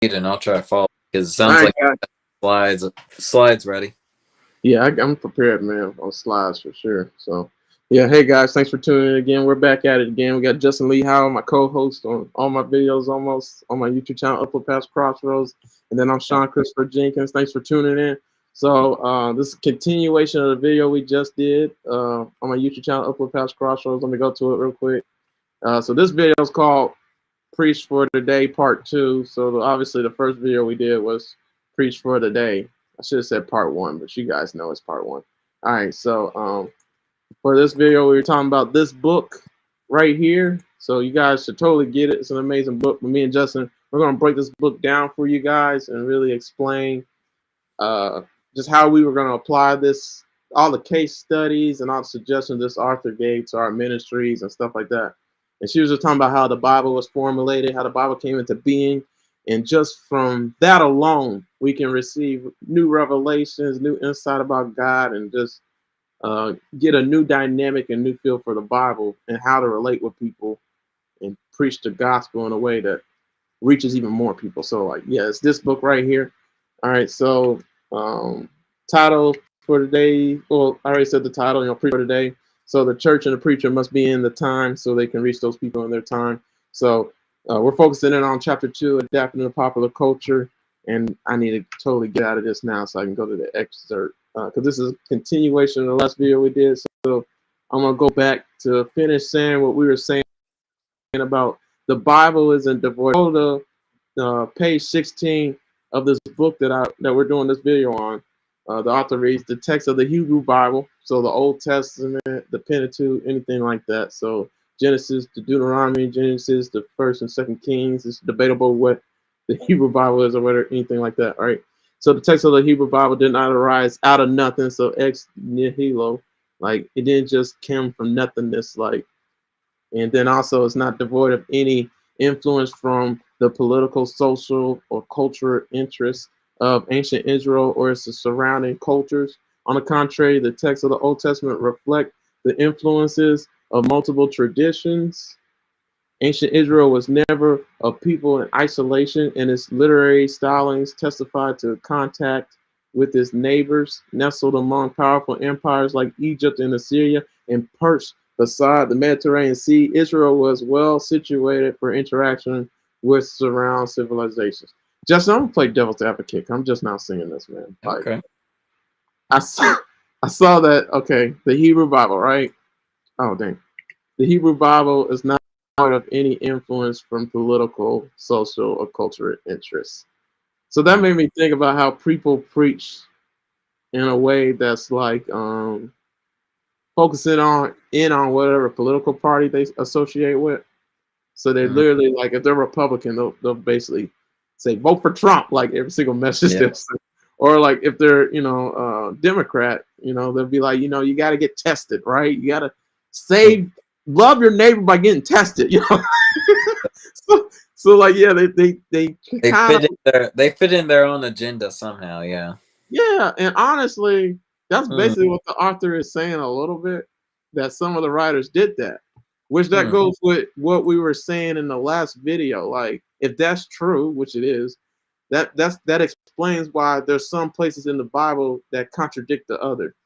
and I'll try to follow because it All sounds right, like guys. slides ready. Yeah, I'm prepared, man, on slides for sure. So, yeah, hey guys, thanks for tuning in again. We're back at it again. We got Justin Lee Howell, my co-host on all my videos, almost on my YouTube channel, Uplift Past Crossroads, and then I'm Sean Christopher Jenkins. Thanks for tuning in. So, this is a continuation of the video we just did on my YouTube channel, Uplift Past Crossroads. Let me go to it real quick. So this video is called Preach for the Day Part 2. So obviously the first video we did was Preach for the Day. I should have said Part 1, but you guys know it's Part 1. All right, so for this video, we were talking about this book right here. So you guys should totally get it. It's an amazing book. But me and Justin, we're going to break this book down for you guys and really explain just how we were going to apply this, all the case studies and all the suggestions this author gave to our ministries and stuff like that. And she was just talking about how the Bible was formulated, how the Bible came into being. And just from that alone, we can receive new revelations, new insight about God, and just get a new dynamic and new feel for the Bible and how to relate with people and preach the gospel in a way that reaches even more people. So, like, yeah, it's this book right here. All right, so title for today. Well, I already said the title, preach for today. So the church and the preacher must be in the time so they can reach those people in their time. So we're focusing in on chapter 2, adapting to popular culture. And I need to totally get out of this now so I can go to the excerpt because this is a continuation of the last video we did. So I'm going to go back to finish saying what we were saying about the Bible isn't devoid. Go to page 16 of this book that we're doing this video on. The author reads the text of the Hebrew Bible, so the Old Testament, the Pentateuch, anything like that. So Genesis to Deuteronomy, Genesis to First and Second Kings. It's debatable what the Hebrew Bible is or whether anything like that. All right. So the text of the Hebrew Bible did not arise out of nothing. So ex nihilo, like it didn't just come from nothingness. Like, and then also it's not devoid of any influence from the political, social, or cultural interests of ancient Israel or its surrounding cultures. On the contrary, the text of the Old Testament reflect the influences of multiple traditions. Ancient Israel was never a people in isolation, and its literary stylings testify to contact with its neighbors, nestled among powerful empires like Egypt and Assyria, and perched beside the Mediterranean Sea. Israel was well situated for interaction with surrounding civilizations. Justin, I'm gonna play devil's advocate. I'm just not singing this, man. Like, Okay. I saw that. Okay, the Hebrew Bible, right? Oh dang, the Hebrew Bible is not of any influence from political, social, or cultural interests. So that made me think about how people preach in a way that's like focusing on whatever political party they associate with. So they literally, like, if they're Republican, they'll basically say vote for Trump, like every single message they'll say. Or like if they're Democrat, they'll be like, you got to get tested, right? You got to love your neighbor by getting tested, so like, yeah, they kind of they fit in their own agenda somehow. yeah, and honestly, that's basically what the author is saying a little bit, that some of the writers did that, which that goes with what we were saying in the last video. Like, if that's true, which it is, that explains why there's some places in the Bible that contradict the other,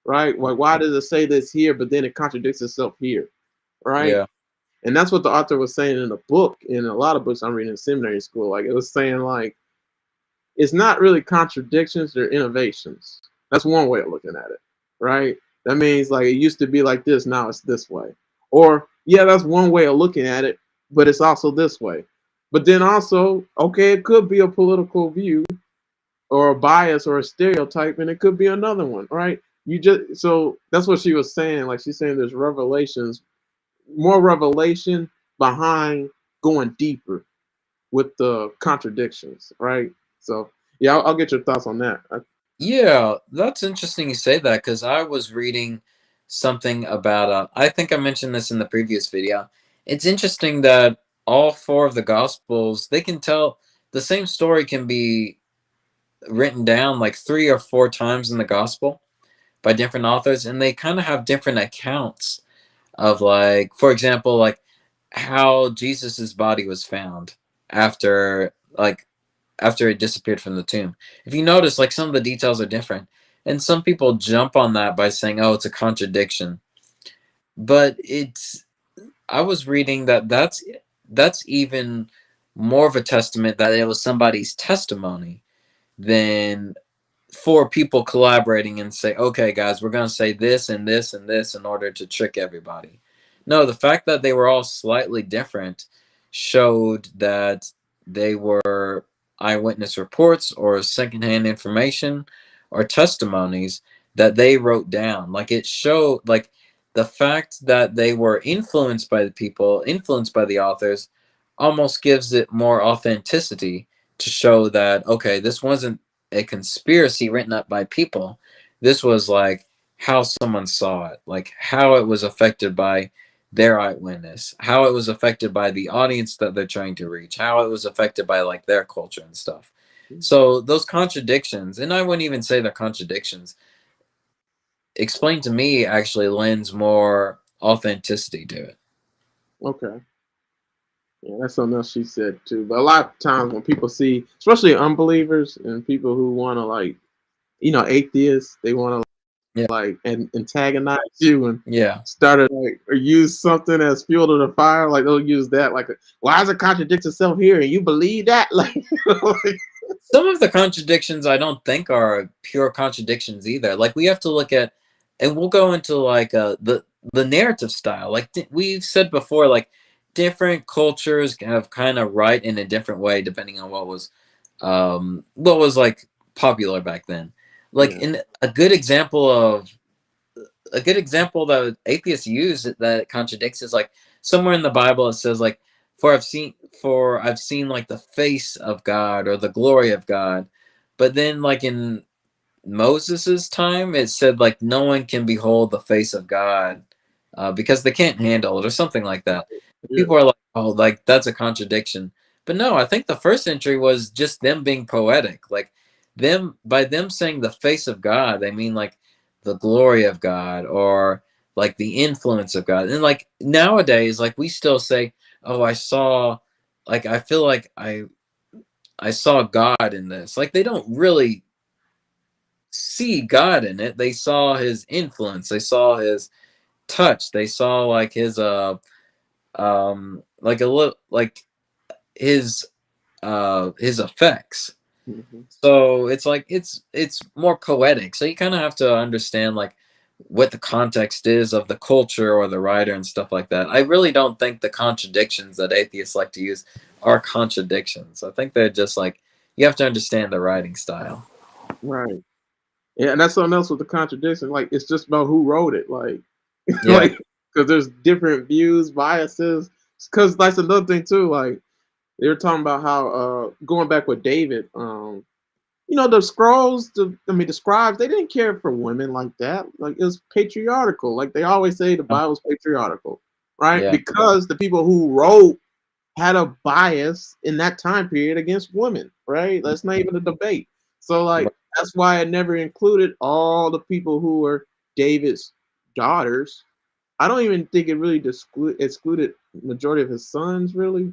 right? Like, why does it say this here, but then it contradicts itself here, right? Yeah. And that's what the author was saying in the book, in a lot of books I'm reading in seminary school. Like, it was saying, like, it's not really contradictions, they're innovations. That's one way of looking at it, right? That means, like, it used to be like this, now it's this way. Or, yeah, that's one way of looking at it, but it's also this way. But then also, okay, it could be a political view or a bias or a stereotype, and it could be another one, right? So that's what she was saying. Like, she's saying there's more revelation behind going deeper with the contradictions, right? So yeah, I'll get your thoughts on that. Yeah, that's interesting you say that, because I was reading something about, I think I mentioned this in the previous video. It's interesting that all four of the Gospels, they can tell the same story can be written down like 3 or 4 times in the Gospel by different authors, and they kind of have different accounts of, like, for example, like how Jesus's body was found after, like, after it disappeared from the tomb. If you notice, like some of the details are different, and some people jump on that by saying, "Oh, it's a contradiction." But it's I was reading that that's even more of a testament that it was somebody's testimony than four people collaborating and say, okay, guys, we're going to say this and this and this in order to trick everybody. No, the fact that they were all slightly different showed that they were eyewitness reports or secondhand information or testimonies that they wrote down. Like it showed, like the fact that they were influenced by the people, influenced by the authors, almost gives it more authenticity to show that, okay, this wasn't a conspiracy written up by people. This was like how someone saw it, like how it was affected by their eyewitness, how it was affected by the audience that they're trying to reach, how it was affected by like their culture and stuff. So those contradictions, and I wouldn't even say they're contradictions, explained to me actually lends more authenticity to it. Okay. Yeah, that's something else she said too. But a lot of times when people see, especially unbelievers and people who want to like, atheists, they want to Yeah. like and antagonize you and Yeah. start to like or use something as fuel to the fire. Like they'll use that like, why does it contradict itself here? And you believe that? Like, like Some of the contradictions I don't think are pure contradictions either. Like we have to look at, and we'll go into like the narrative style. Like we've said before, like different cultures have kind of write in a different way depending on what was like popular back then. Like yeah, in a good example that atheists use that contradicts is like somewhere in the Bible it says like for I've seen like the face of God or the glory of God. But then like in Moses's time it said like no one can behold the face of God because they can't handle it or something like that. yeah, People are like, oh, like that's a contradiction. But no, I think the first century was just them being poetic. Like them by them saying the face of God, they mean like the glory of God or like the influence of God. And like nowadays, like we still say, "Oh, I saw," like I feel like I saw God in this. Like they don't really see God in it. They saw His influence. They saw His touch. They saw like His like a little like his effects. hmm So it's like it's more poetic. So you kind of have to understand like what the context is of the culture or the writer and stuff like that. I really don't think the contradictions that atheists like to use are contradictions. I think they're just like you have to understand the writing style. right. Yeah, and that's something else with the contradiction. Like it's just about who wrote it. Like, Yeah. like because there's different views, biases. Because that's another thing too. Like they were talking about how going back with David, the scrolls, the scribes, they didn't care for women like that. Like it was patriarchal. Like they always say the Bible's patriarchal, right? Yeah. Because the people who wrote had a bias in that time period against women, right? That's not even a debate. So like that's why I never included all the people who were David's daughters. I don't even think it really excluded majority of his sons, really.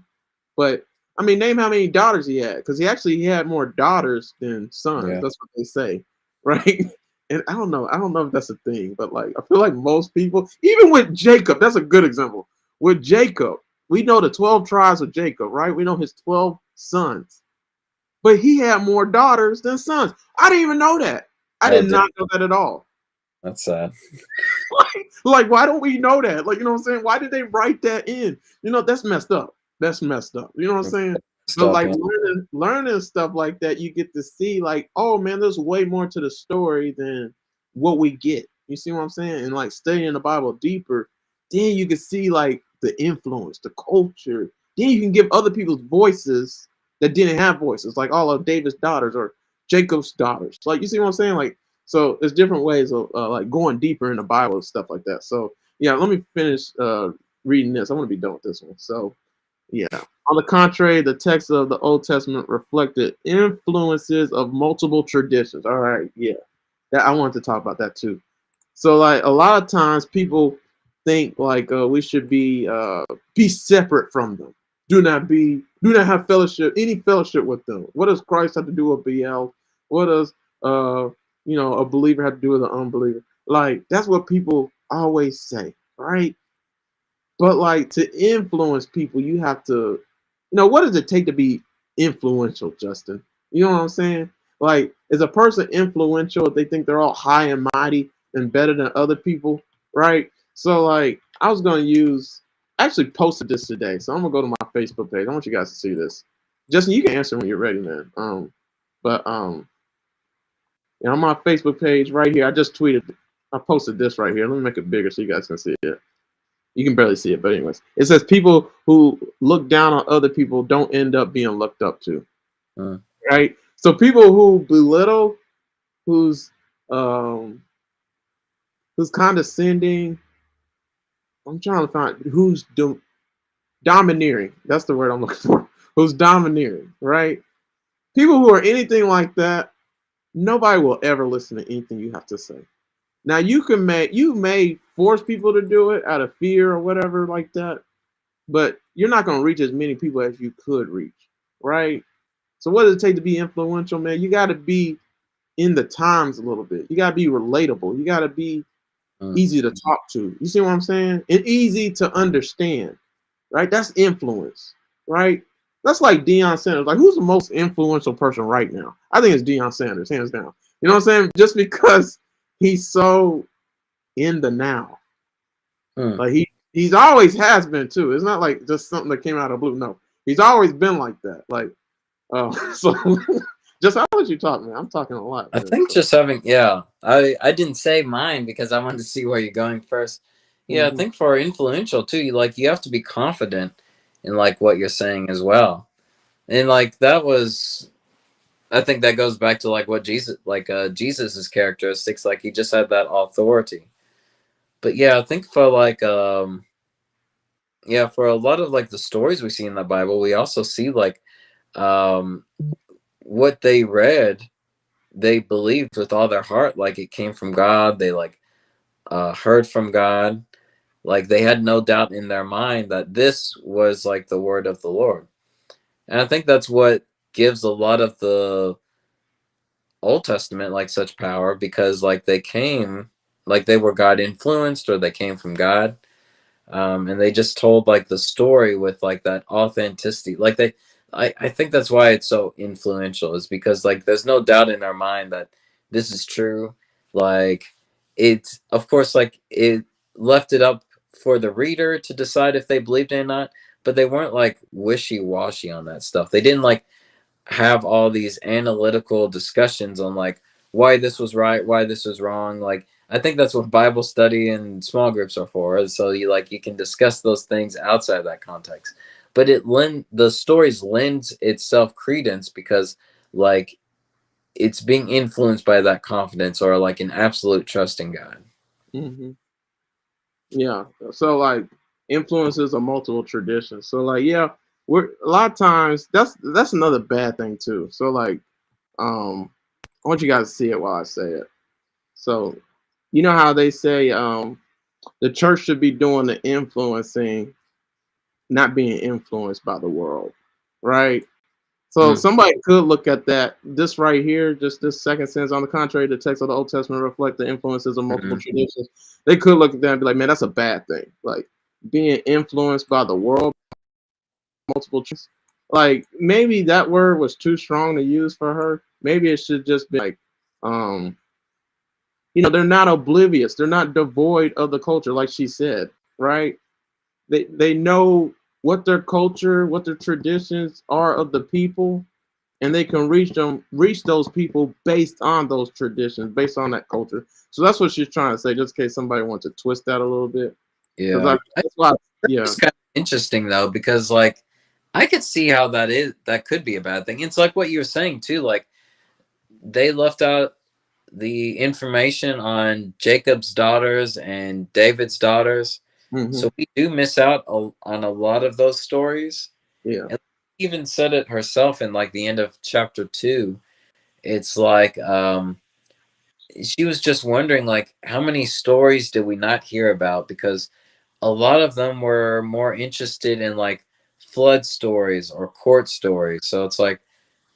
But I mean, name how many daughters he had, because he had more daughters than sons. Yeah. That's what they say, right? And I don't know. I don't know if that's a thing, but like I feel like most people, even with Jacob, that's a good example. With Jacob, we know the 12 tribes of Jacob, right? We know his 12 sons, but he had more daughters than sons. I didn't even know that. I Oh, did not know that at all. that's sad. Like, why don't we know that? Like, you know what I'm saying? Why did they write that in? That's messed up. That's messed up. You know what I'm saying? But Stop. like Yeah. learning stuff like that, you get to see like, oh man, there's way more to the story than what we get. You see what I'm saying? And like studying the Bible deeper, then you can see like the influence, the culture. Then you can give other people's voices that didn't have voices, like all of David's daughters or Jacob's daughters. Like you see what I'm saying? Like so, there's different ways of like going deeper in the Bible and stuff like that. So yeah, let me finish reading this. I want to be done with this one. So yeah. On the contrary, the text of the Old Testament reflected influences of multiple traditions. All right, yeah. That I wanted to talk about that too. So like a lot of times people think like we should be separate from them. do not have fellowship, any fellowship with them. What does Christ have to do with BL? What does a believer have to do with an unbeliever? Like that's what people always say, right? But like to influence people, you have to, what does it take to be influential, Justin? You know what I'm saying? Like, is a person influential if they think they're all high and mighty and better than other people, right? So like, I was gonna actually posted this today, so I'm gonna go to my Facebook page. I want you guys to see this. Justin, you can answer when you're ready, man. But on my Facebook page right here, I just tweeted. I posted this right here. Let me make it bigger so you guys can see it. You can barely see it, but anyways, it says people who look down on other people don't end up being looked up to, right? So people who belittle, who's um, who's condescending. I'm trying to find who's domineering. That's the word I'm looking for. Who's domineering, right? People who are anything like that, nobody will ever listen to anything you have to say. Now you may force people to do it out of fear or whatever like that, but you're not going to reach as many people as you could reach, right? So what does it take to be influential, man? You got to be in the times a little bit. You got to be relatable. You got to be easy to talk to. You see what I'm saying? And easy to understand, right? That's influence, right? That's like Deion Sanders. Like, who's the most influential person right now? I think it's Deion Sanders, hands down. You know what I'm saying? Just because he's so in the now. Like he's always has been too. It's not like just something that came out of blue. No, he's always been like that. Like, so just I'll let you talk, man. I'm talking a lot. I Man, think so. just having, I didn't say mine because I wanted to see where you're going first. Yeah, I Mm-hmm. think for influential too, you have to be confident in like what you're saying as well. And like that was, I think that goes back to like what Jesus, like Jesus's characteristics, like he just had that authority. But yeah, I think for like yeah, for a lot of like the stories we see in the Bible, we also see like um what they read, they believed with all their heart, like it came from God. They like heard from God. Like they had no doubt in their mind that this was like the word of the Lord. And I think that's what gives a lot of the Old Testament like such power, because like they came, like they were God influenced, or they came from God. And they just told like the story with like that authenticity. Like I think that's why it's so influential, is because like there's no doubt in our mind that this is true. Like it's, of course, like it left it up for the reader to decide if they believed it or not, but they weren't like wishy-washy on that stuff. They didn't like have all these analytical discussions on like why this was right, why this was wrong. Like I think that's what Bible study and small groups are for, so you can discuss those things outside of that context. But the stories lends itself credence because like it's being influenced by that confidence or like an absolute trust in God. Mm-hmm. Yeah. So like influences of multiple traditions. So like yeah, we're a lot of times that's another bad thing too. So like I want you guys to see it while I say it. So you know how they say the church should be doing the influencing, not being influenced by the world, right? So Mm, somebody could look at that. This right here, just this second sentence. On the contrary, the text of the Old Testament reflect the influences of multiple mm, traditions. They could look at that and be like, man, that's a bad thing. Like being influenced by the world, multiple traditions. Like maybe that word was too strong to use for her. Maybe it should just be like, um, they're not oblivious. They're not devoid of the culture, like she said, right? They know what their culture, what their traditions are of the people, and they can reach those people based on those traditions, based on that culture. So that's what she's trying to say, just in case somebody wants to twist that a little bit. Because yeah. that's why, yeah. It's kind of interesting though, because like I could see how that could be a bad thing. It's like what you were saying too, like they left out the information on Jacob's daughters and David's daughters. Hmm. So we do miss out on a lot of those stories. Yeah. And even said it herself in like the end of chapter 2. It's like she was just wondering like how many stories did we not hear about, because a lot of them were more interested in like flood stories or court stories. So it's like,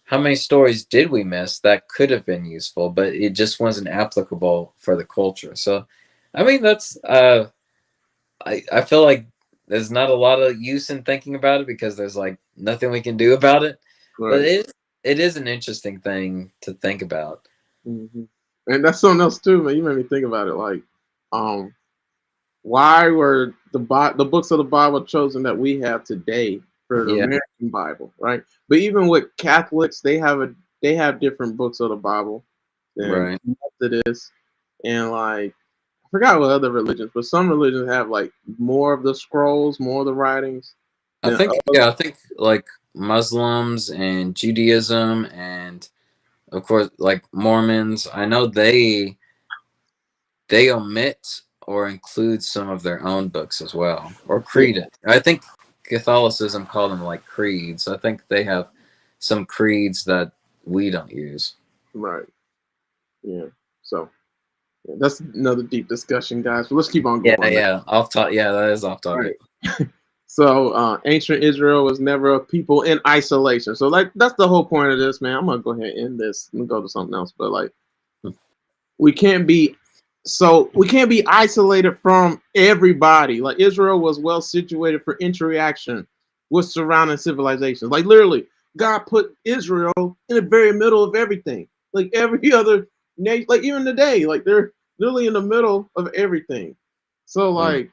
how many stories did we miss that could have been useful, but it just wasn't applicable for the culture? So, I mean, that's I feel like there's not a lot of use in thinking about it because there's like nothing we can do about it. But Right. it is an interesting thing to think about. Hmm. And that's something else too, man. You made me think about it. Like, um, why were the books of the Bible chosen that we have today for the Yeah, American Bible, right? But even with Catholics, they have different books of the Bible than right. Methodists, and like I forgot what other religions, but some religions have like more of the scrolls, more of the writings than I think like Muslims and Judaism and of course like Mormons, I know they omit or include some of their own books as well, or yeah, creed. I think Catholicism called them like creeds. I think they have some creeds that we don't use. right, yeah. So yeah, that's another deep discussion, guys. But let's keep on Yeah, going, man. yeah, off top. Yeah, that is off All right. topic. So ancient Israel was never a people in isolation. So like that's the whole point of this, man. I'm gonna go ahead and end this and go to something else. But like we can't be we can't be isolated from everybody. Like Israel was well situated for interaction with surrounding civilizations. Like literally, God put Israel in the very middle of everything. Like every other nation, like even today, like they're literally in the middle of everything. So Mm, like,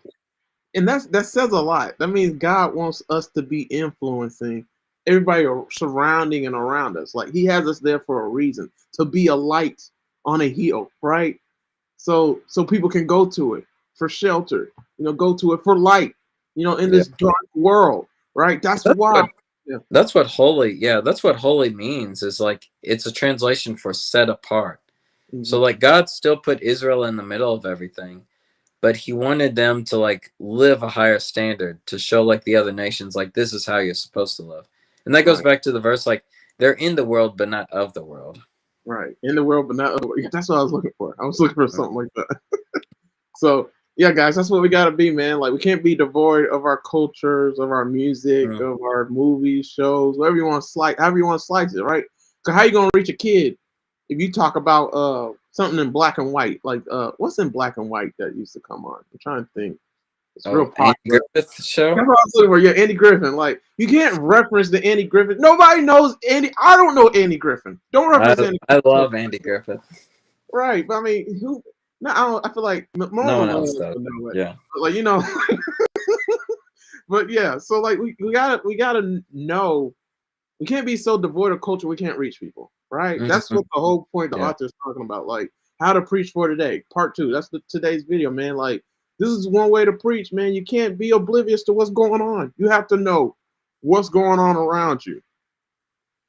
and that says a lot. That means God wants us to be influencing everybody surrounding and around us. Like He has us there for a reason, to be a light on a hill, right? So people can go to it for shelter, go to it for light, in yeah, this dark world, right? That's that's why. what Yeah. that's what holy. Yeah, that's what holy means. Is like it's a translation for set apart. So Hmm. like God still put Israel in the middle of everything, but he wanted them to like live a higher standard to show like the other nations like this is how you're supposed to live. And that goes Right, back to the verse like they're in the world but not of the world. right. In the world, but not other. Yeah, that's what I was looking for. I was looking for Right. something like that. So yeah, guys, that's what we gotta be, man. Like we can't be devoid of our cultures, of our music, Mm. of our movies, shows, whatever you want to slice, however you want to slice it, right? Cause how you gonna reach a kid if you talk about something in black and white? Like what's in black and white that used to come on? I'm trying to think. It's real Oh, Andy popular. Griffith show. That's what I was looking for. Yeah, Andy Griffin. Like you can't reference the Andy Griffin. Nobody knows Andy. I don't know Andy Griffin. Don't I reference Andy I Griffin. love Andy Griffith. Right, but I mean, who? No, I don't. I feel like No normal one else millennials does. would know it. Yeah. But like but yeah. So like we gotta know. We can't be so devoid of culture. We can't reach people. Right. That's Hmm. what the whole point the Yeah. author is talking about. Like how to preach for today, part two. That's today's video, man. Like this is one way to preach, man. You can't be oblivious to what's going on. You have to know what's going on around you,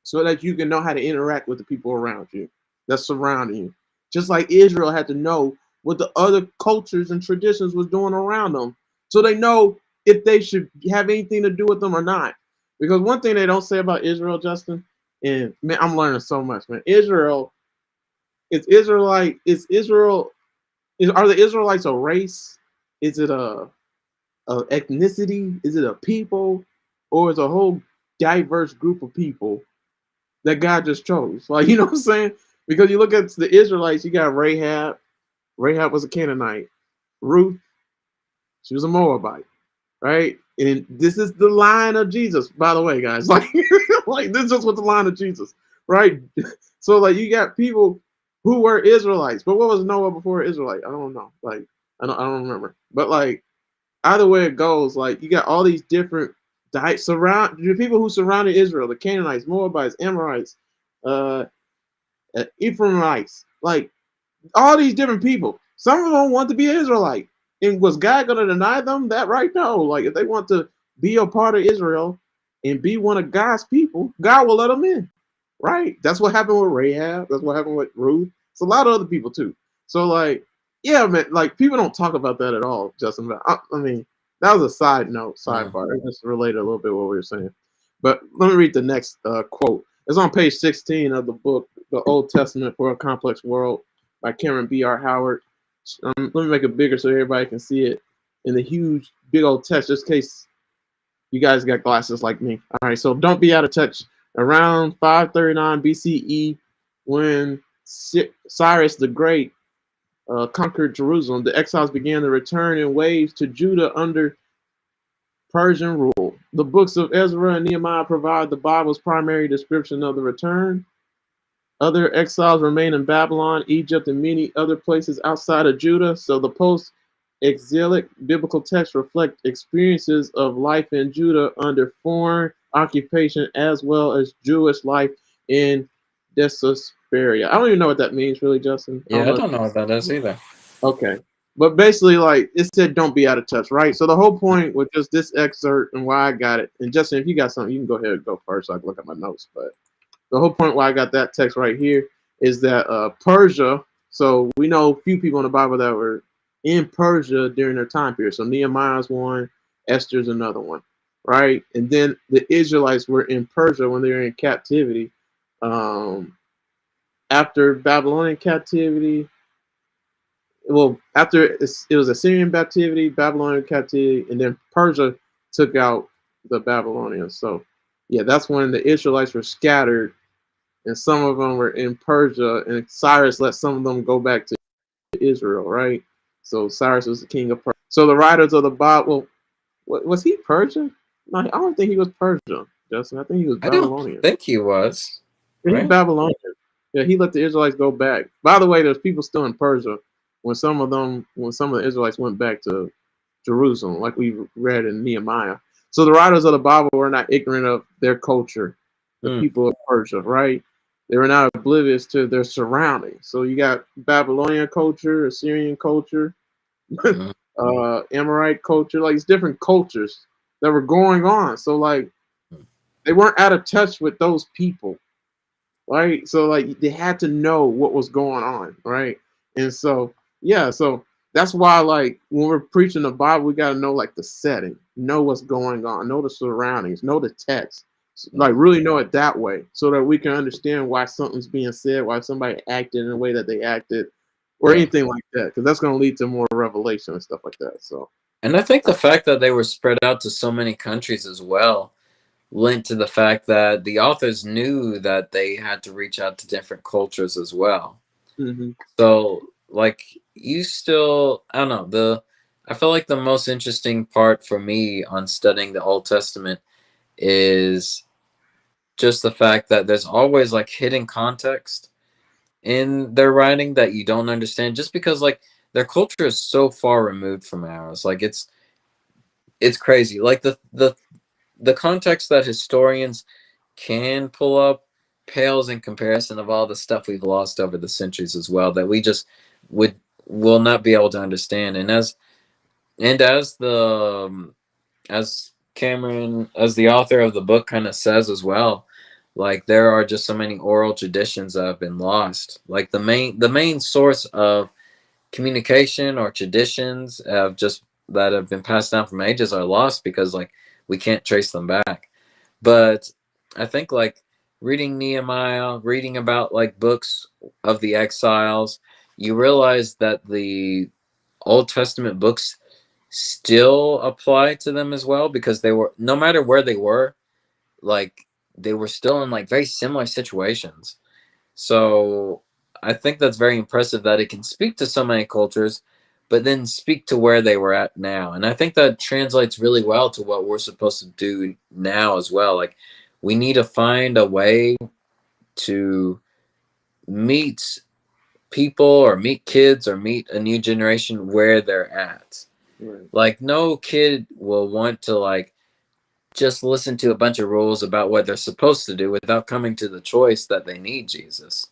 so that you can know how to interact with the people around you that's surrounding you. Just like Israel had to know what the other cultures and traditions was doing around them, so they know if they should have anything to do with them or not. Because one thing they don't say about Israel, Justin, and man, I'm learning so much, man. Israel is Israelite. Is Israel? Are the Israelites a race? Is it a ethnicity? Is it a people? Or is it a whole diverse group of people that God just chose? Like, you know what I'm saying? Because you look at the Israelites, you got Rahab. Rahab was a Canaanite. Ruth, she was a Moabite, right? And this is the line of Jesus, by the way, guys. Like, like this is just what the line of Jesus, right? So, like, you got people who were Israelites, but what was Noah before Israelite? I don't know. Like, I don't remember. But like, either way it goes, like, you got all these different the people who surrounded Israel, the Canaanites, Moabites, Amorites, uh, Ephraimites, like all these different people. Some of them want to be an Israelite. And was God going to deny them that right? No. Like if they want to be a part of Israel and be one of God's people, God will let them in. Right? That's what happened with Rahab. That's what happened with Ruth. It's a lot of other people too. So like, yeah, man, like people don't talk about that at all, Justin. But I mean, that was a side note, Mm. sidebar. It just related a little bit what we were saying. But let me read the next quote. It's on page 16 of the book, The Old Testament for a Complex World by Cameron B.R. Howard. Let me make it bigger so everybody can see it in the huge, big old text, just in case You guys got glasses like me. All right, so don't be out of touch. Around 539 BCE, when Cyrus the Great conquered Jerusalem, the exiles began to return in waves to Judah under Persian rule. The books of Ezra and Nehemiah provide the Bible's primary description of the return. Other exiles remain in Babylon, Egypt, and many other places outside of Judah. So the post-exilic biblical texts reflect experiences of life in Judah under foreign occupation, as well as Jewish life in Diaspora. I don't even know what that means, really, Justin. Yeah, I don't know what that is either. Okay. But basically, like it said, don't be out of touch, right? So the whole point with just this excerpt and why I got it, and Justin, if you got something, you can go ahead and go first. So I can look at my notes. But the whole point why I got that text right here is that Persia. So we know a few people in the Bible that were in Persia during their time period. So Nehemiah's one, Esther's another one, right? And then the Israelites were in Persia when they were in captivity. After Babylonian captivity, well, after it was Assyrian captivity, Babylonian captivity, and then Persia took out the Babylonians. So, yeah, that's when the Israelites were scattered, and some of them were in Persia, and Cyrus let some of them go back to Israel, right? So Cyrus was the king of Persia. So the writers of the Bible, was he Persian? No, I don't think he was Persian, Justin. I think he was I don't Babylonian. think he was. He's Right? Babylonian. Yeah, he let the Israelites go back. By the way, there's people still in Persia when some of the Israelites went back to Jerusalem, like we read in Nehemiah. So the writers of the Bible were not ignorant of their culture, the people of Persia, right? They were not oblivious to their surroundings. So you got Babylonian culture, Assyrian culture, Amorite culture, like it's different cultures that were going on. So like they weren't out of touch with those people, right? So like they had to know what was going on, right? And so yeah, so that's why like when we're preaching the Bible, we got to know like the setting, know what's going on, know the surroundings, know the text, like really know it that way, so that we can understand why something's being said, why somebody acted in the way that they acted, or anything like that, because that's going to lead to more revelation and stuff like that. So, and I think the fact that they were spread out to so many countries as well linked to the fact that the authors knew that they had to reach out to different cultures as well. So like you still, I don't know, I feel like the most interesting part for me on studying the Old Testament is just the fact that there's always like hidden context in their writing that you don't understand, just because like their culture is so far removed from ours. Like it's crazy. Like the context that historians can pull up pales in comparison of all the stuff we've lost over the centuries as well, that we just would will not be able to understand. And as the as Cameron, as the author of the book, kind of says as well, like there are just so many oral traditions that have been lost. Like the main source of communication or traditions of just that have been passed down from ages are lost because like we can't trace them back. But I think like reading Nehemiah, reading about like books of the exiles, you realize that the Old Testament books still apply to them as well, because they were, no matter where they were, like they were still in like very similar situations. So I think that's very impressive that it can speak to so many cultures, but then speak to where they were at now. And I think that translates really well to what we're supposed to do now as well. Like we need to find a way to meet people or meet kids or meet a new generation where they're at. right. Like no kid will want to like just listen to a bunch of rules about what they're supposed to do without coming to the choice that they need Jesus.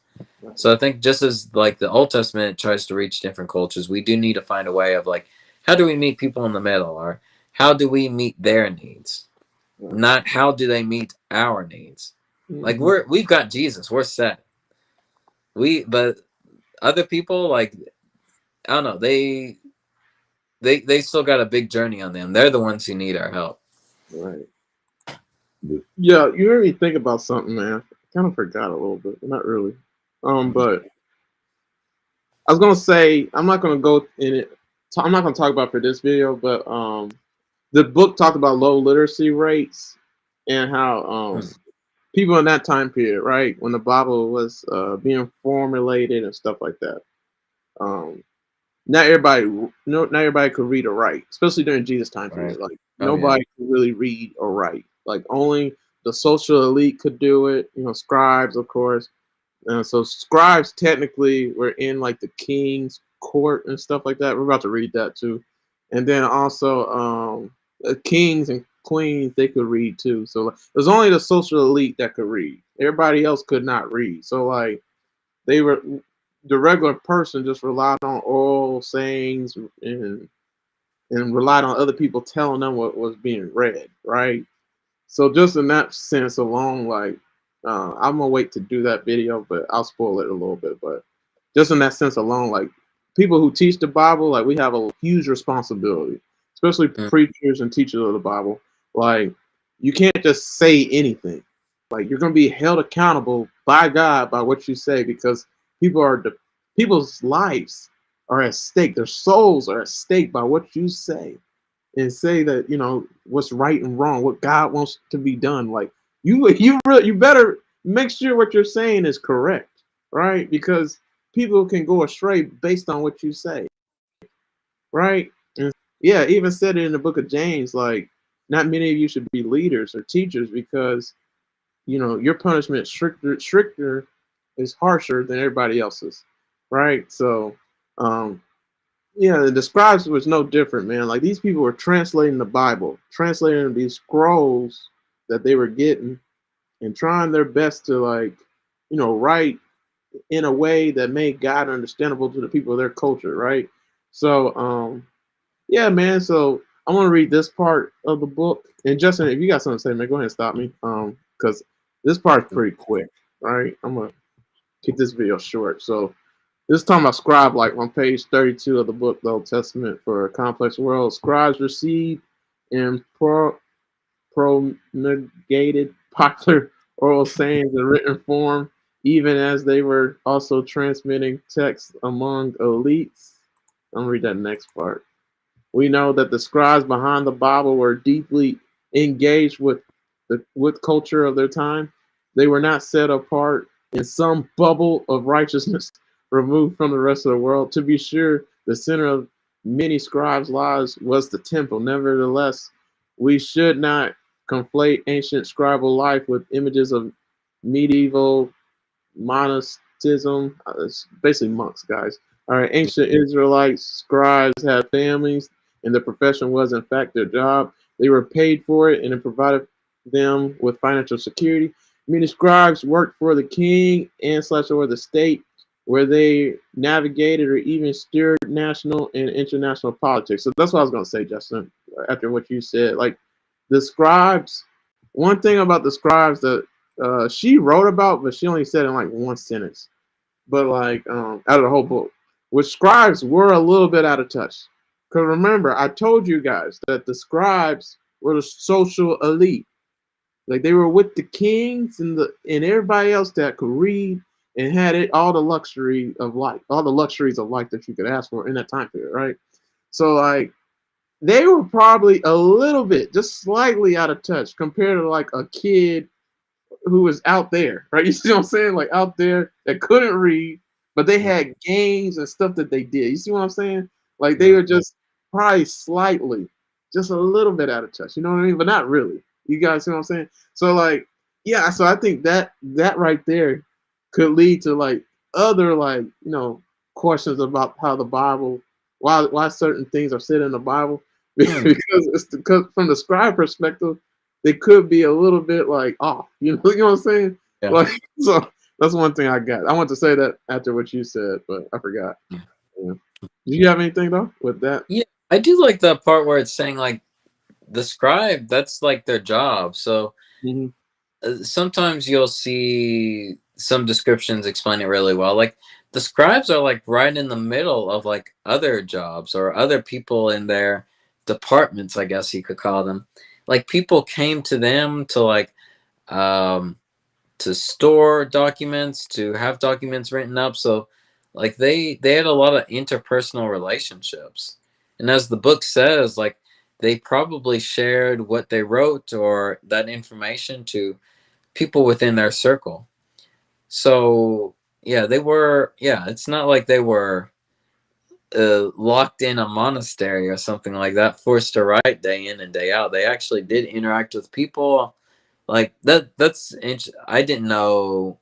So I think just as like the Old Testament tries to reach different cultures, we do need to find a way of like, how do we meet people in the middle, or how do we meet their needs, not how do they meet our needs. Like we've got Jesus, we're set. But other people, like I don't know, they still got a big journey on them. They're the ones who need our help. Right. Yeah, you made me think about something, man. I kind of forgot a little bit, but not really. But I was gonna say I'm not gonna go in it. I'm not gonna talk about for this video, but the book talked about low literacy rates and how Hmm. people in that time period, right, when the Bible was being formulated and stuff like that. Um, not everybody, no, not everybody could read or write, especially during Jesus time Right. period. Like Oh yeah. nobody could really read or write. Like only the social elite could do it. You know, scribes, of course. So scribes technically were in like the king's court and stuff like that. We're about to read that too, and then also kings and queens, they could read too. So like, it was only the social elite that could read. Everybody else could not read. So like they were the regular person just relied on oral sayings and relied on other people telling them what was being read, right? So just in that sense alone, like I'm gonna wait to do that video, but I'll spoil it a little bit. But just in that sense alone, like people who teach the Bible, like we have a huge responsibility, especially Mm. preachers and teachers of the Bible. Like you can't just say anything. Like you're gonna be held accountable by God by what you say because people are people's lives are at stake. Their souls are at stake by what you say and say that what's right and wrong, what God wants to be done. Like you better make sure what you're saying is correct, right? Because people can go astray based on what you say, right? And yeah, even said it in the book of James, like not many of you should be leaders or teachers because your punishment stricter is harsher than everybody else's, right? So um yeah, the scribes was no different, man. Like these people were translating the Bible, translating these scrolls that they were getting, and trying their best to write in a way that made God understandable to the people of their culture, right? So, yeah, man. So I'm gonna read this part of the book. And Justin, if you got something to say, man, go ahead and stop me. Because this part's pretty quick, right? I'm gonna keep this video short. So this is talking about scribe, like on page 32 of the book, The Old Testament for a Complex World. Scribes received and promulgated popular oral sayings in written form, even as they were also transmitting texts among elites. I'm gonna read that next part. We know that the scribes behind the Bible were deeply engaged with culture of their time. They were not set apart in some bubble of righteousness removed from the rest of the world. To be sure, the center of many scribes' lives was the temple. Nevertheless, we should not conflate ancient scribal life with images of medieval monasticism. It's basically monks, guys. All right, ancient Israelites, scribes had families, and the profession was, in fact, their job. They were paid for it, and it provided them with financial security. Many scribes worked for the king and slash or the state, where they navigated or even steered national and international politics. So that's what I was going to say, Justin. After what you said, like the scribes, one thing about the scribes that she wrote about, but she only said in like one sentence. But like out of the whole book, which scribes were a little bit out of touch. Because remember, I told you guys that the scribes were the social elite. Like they were with the kings and everybody else that could read and had it all the luxury of life, all the luxuries of life that you could ask for in that time period, right? So like they were probably a little bit, just slightly out of touch compared to like a kid who was out there, right? You see what I'm saying? Like out there that couldn't read, but they had games and stuff that they did. You see what I'm saying? Like they Mm. were just probably slightly, just a little bit out of touch. You know what I mean? But not really. You guys see what I'm saying? So like, yeah. So I think that right there could lead to like other questions about how the Bible, why certain things are said in the Bible, Hmm. because because from the scribe perspective they could be a little bit like off. You know what I'm saying? Yeah. Like so that's one thing I got. I want to say that after what you said, but I forgot. Yeah. Do you have anything though with that? Yeah, I do like that part where it's saying like the scribe, that's like their job. So Hmm. sometimes you'll see some descriptions explain it really well. Like the scribes are like right in the middle of like other jobs or other people in their departments, I guess you could call them. Like people came to them to like um to store documents, to have documents written up. So like they had a lot of interpersonal relationships. And as the book says, like they probably shared what they wrote or that information to people within their circle. So yeah, they were. Yeah, it's not like they were locked in a monastery or something like that, forced to write day in and day out. They actually did interact with people like that. I didn't know.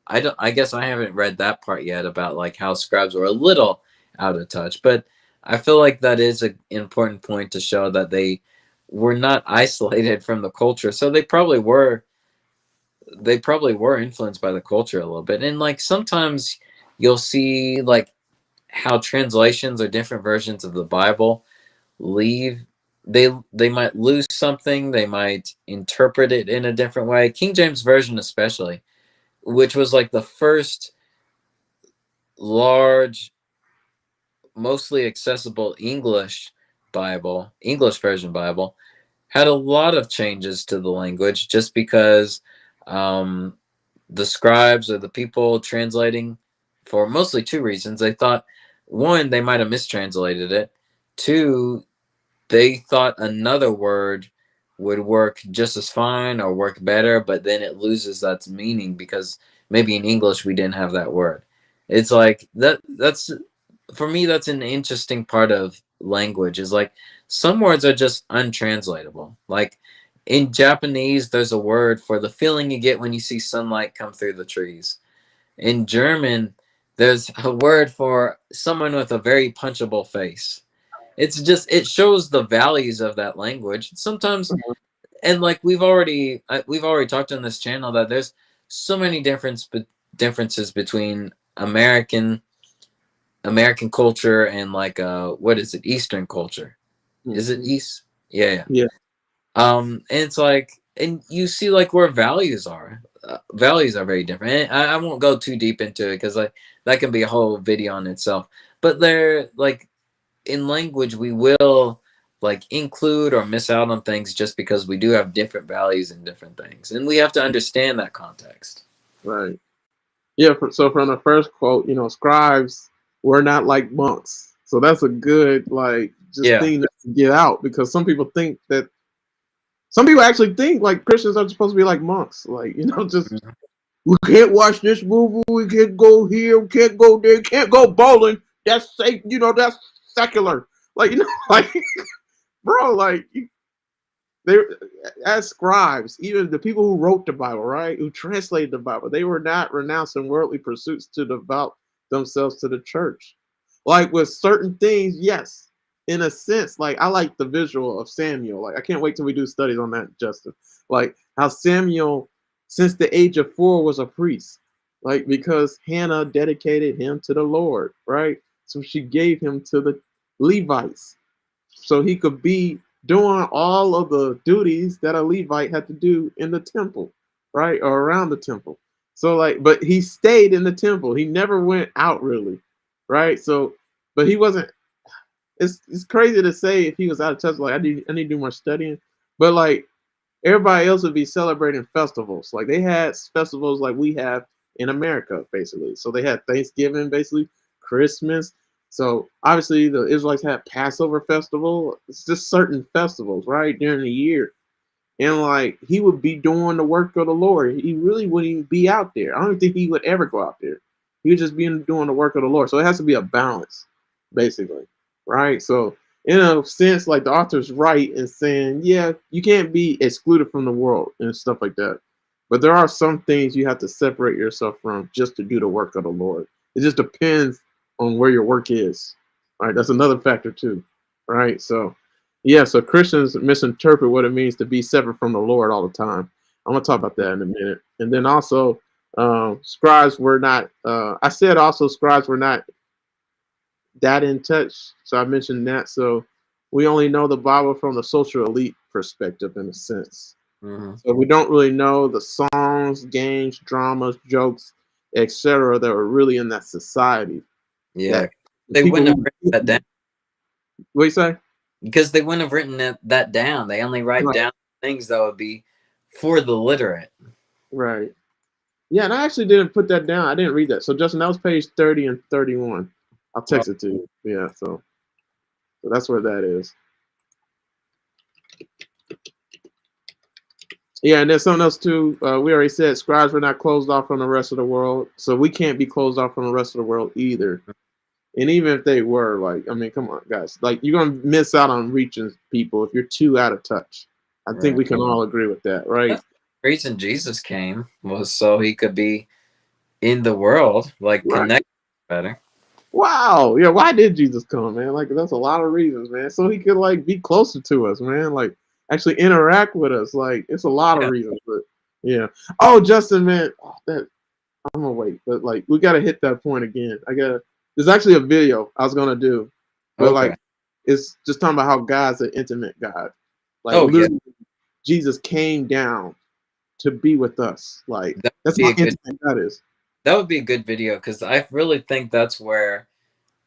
I don't. I guess I haven't read that part yet about like how scribes were a little out of touch, but I feel like that is an important point to show that they were not isolated from the culture. So they probably were. They probably were influenced by the culture a little bit, and like sometimes you'll see like how translations or different versions of the Bible leave they might lose something, they might interpret it in a different way. King James version especially, which was like the first large, mostly accessible English version Bible, had a lot of changes to the language just because um, the scribes or the people translating, for mostly two reasons. They thought, one, they might have mistranslated it. Two, they thought another word would work just as fine or work better, but then it loses that meaning because maybe in English we didn't have that word. It's like that's for me that's an interesting part of language is like some words are just untranslatable. Like in Japanese there's a word for the feeling you get when you see sunlight come through the trees. In German there's a word for someone with a very punchable face. It's just it shows the values of that language sometimes. And like we've already talked on this channel that there's so many differences between American culture and like what is it, Eastern culture. Is it East? Yeah, yeah. Yeah. And it's like, and you see like where values are very different. And I won't go too deep into it because like that can be a whole video on itself, but they're like in language we will like include or miss out on things just because we do have different values and different things, and we have to understand that context. Right. Yeah. So from the first quote, scribes were not like monks. So that's a good like just Yeah. thing to get out because some people actually think like Christians are supposed to be like monks. Like just Mhm. we can't watch this movie, we can't go here, we can't go there, can't go bowling. That's safe. That's secular. Like like bro, like they as scribes, even the people who wrote the Bible, right, who translated the Bible, they were not renouncing worldly pursuits to devote themselves to the church. Like with certain things, yes, in a sense, like I like the visual of Samuel. Like I can't wait till we do studies on that, Justin. Like how Samuel, since the age of 4, was a priest, like because Hannah dedicated him to the Lord, right? So she gave him to the Levites so he could be doing all of the duties that a Levite had to do in the temple, right? Or around the temple. So like, but he stayed in the temple. He never went out really, right? So, but he wasn't. It's crazy to say if he was out of touch. Like I need to do more studying, but like everybody else would be celebrating festivals. Like they had festivals like we have in America, basically. So they had Thanksgiving, basically, Christmas. So obviously the Israelites had Passover festival. It's just certain festivals, right, during the year. And like he would be doing the work of the Lord. He really wouldn't even be out there. I don't think he would ever go out there. He would just be doing the work of the Lord. So it has to be a balance, basically, right? So in a sense, like the author's right in saying, yeah, you can't be excluded from the world and stuff like that. But there are some things you have to separate yourself from just to do the work of the Lord. It just depends on where your work is. Right. That's another factor too. Right. So yeah, so Christians misinterpret what it means to be separate from the Lord all the time. I'm gonna talk about that in a minute. And then also, scribes were not. I said also scribes were not that in touch. So I mentioned that. So we only know the Bible from the social elite perspective, in a sense. Mhm. So we don't really know the songs, games, dramas, jokes, etc. that were really in that society. Yeah, That they people wouldn't have who written that down what you say? because they wouldn't have written that down. They only write Right. down things that would be for the literate. Right. Yeah, and I actually didn't put that down. I didn't read that. So Justin, that was page 30 and 31. I'll Oh, text it to you. Yeah, so that's where that is. Yeah, and there's something else too. We already said scribes were not closed off from the rest of the world, so we can't be closed off from the rest of the world either. And even if they were, like, I mean, come on, guys, like you're gonna miss out on reaching people if you're too out of touch. I think Right. we can all agree with that, right? That's the reason Jesus came was so he could be in the world, like Right. connect better. Wow. Yeah. Why did Jesus come, man? Like, that's a lot of reasons, man. So he could like be closer to us, man. Like, actually interact with us. Like, it's a lot of Yeah. reasons. But yeah. Oh, Justin, man. Oh, that I'm gonna wait, but like we gotta hit that point again. I gotta. There's actually a video I was gonna do, but Okay. like it's just talking about how God's an intimate God. Like Oh yeah. literally, Jesus came down to be with us. Like That would that's be how a good intimate God is. that would be a good video because I really think that's where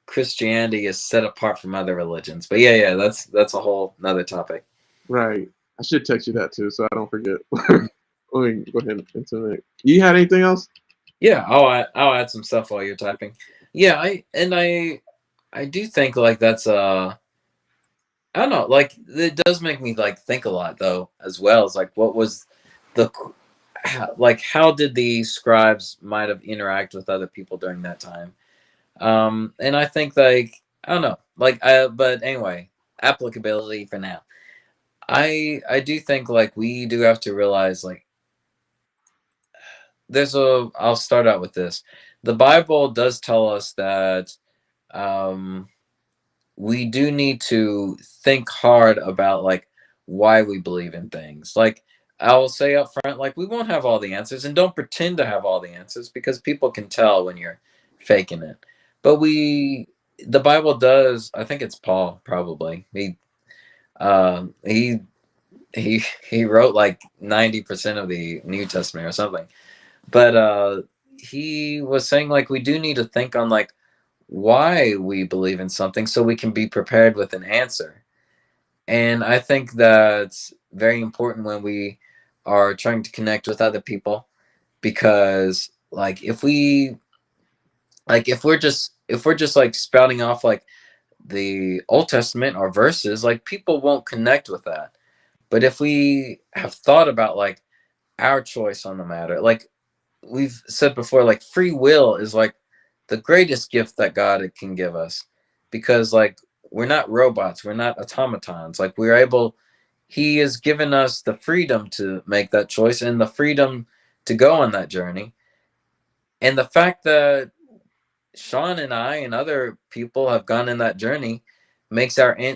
Christianity is set apart from other religions. But yeah, that's a whole another topic. Right. I should text you that too, so I don't forget. Let me go ahead and intimate. You had anything else? Yeah, I'll add some stuff while you're typing. Yeah, I do think like that's I don't know, like it does make me like think a lot though as well. It's like what was the like how did the scribes might have interact with other people during that time? And I think like I don't know, like but anyway, applicability for now. I do think like we do have to realize like I'll start out with this. The Bible does tell us that um we do need to think hard about like why we believe in things. Like I will say up front, like we won't have all the answers, and don't pretend to have all the answers because people can tell when you're faking it. But the Bible does. I think it's Paul probably. Um, he he wrote like 90% of the New Testament or something. But he was saying like we do need to think on like why we believe in something so we can be prepared with an answer. And I think that's very important when we are trying to connect with other people because like if we're just like spouting off like the Old Testament or verses, like people won't connect with that. But if we have thought about like our choice on the matter, like we've said before, like free will is like the greatest gift that God can give us because like we're not robots, we're not automatons. Like we're able, He has given us the freedom to make that choice and the freedom to go on that journey. And the fact that Sean and I and other people have gone in that journey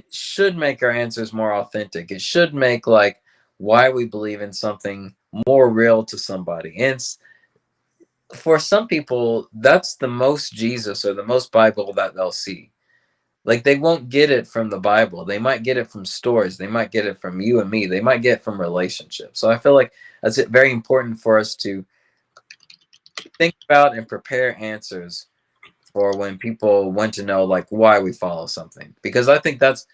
should make our answers more authentic. It should make like why we believe in something more real to somebody. And for some people, that's the most Jesus or the most Bible that they'll see. Like they won't get it from the Bible. They might get it from stories. They might get it from you and me. They might get it from relationships. So I feel like that's very important for us to think about and prepare answers for when people want to know like why we follow something. Because I think that's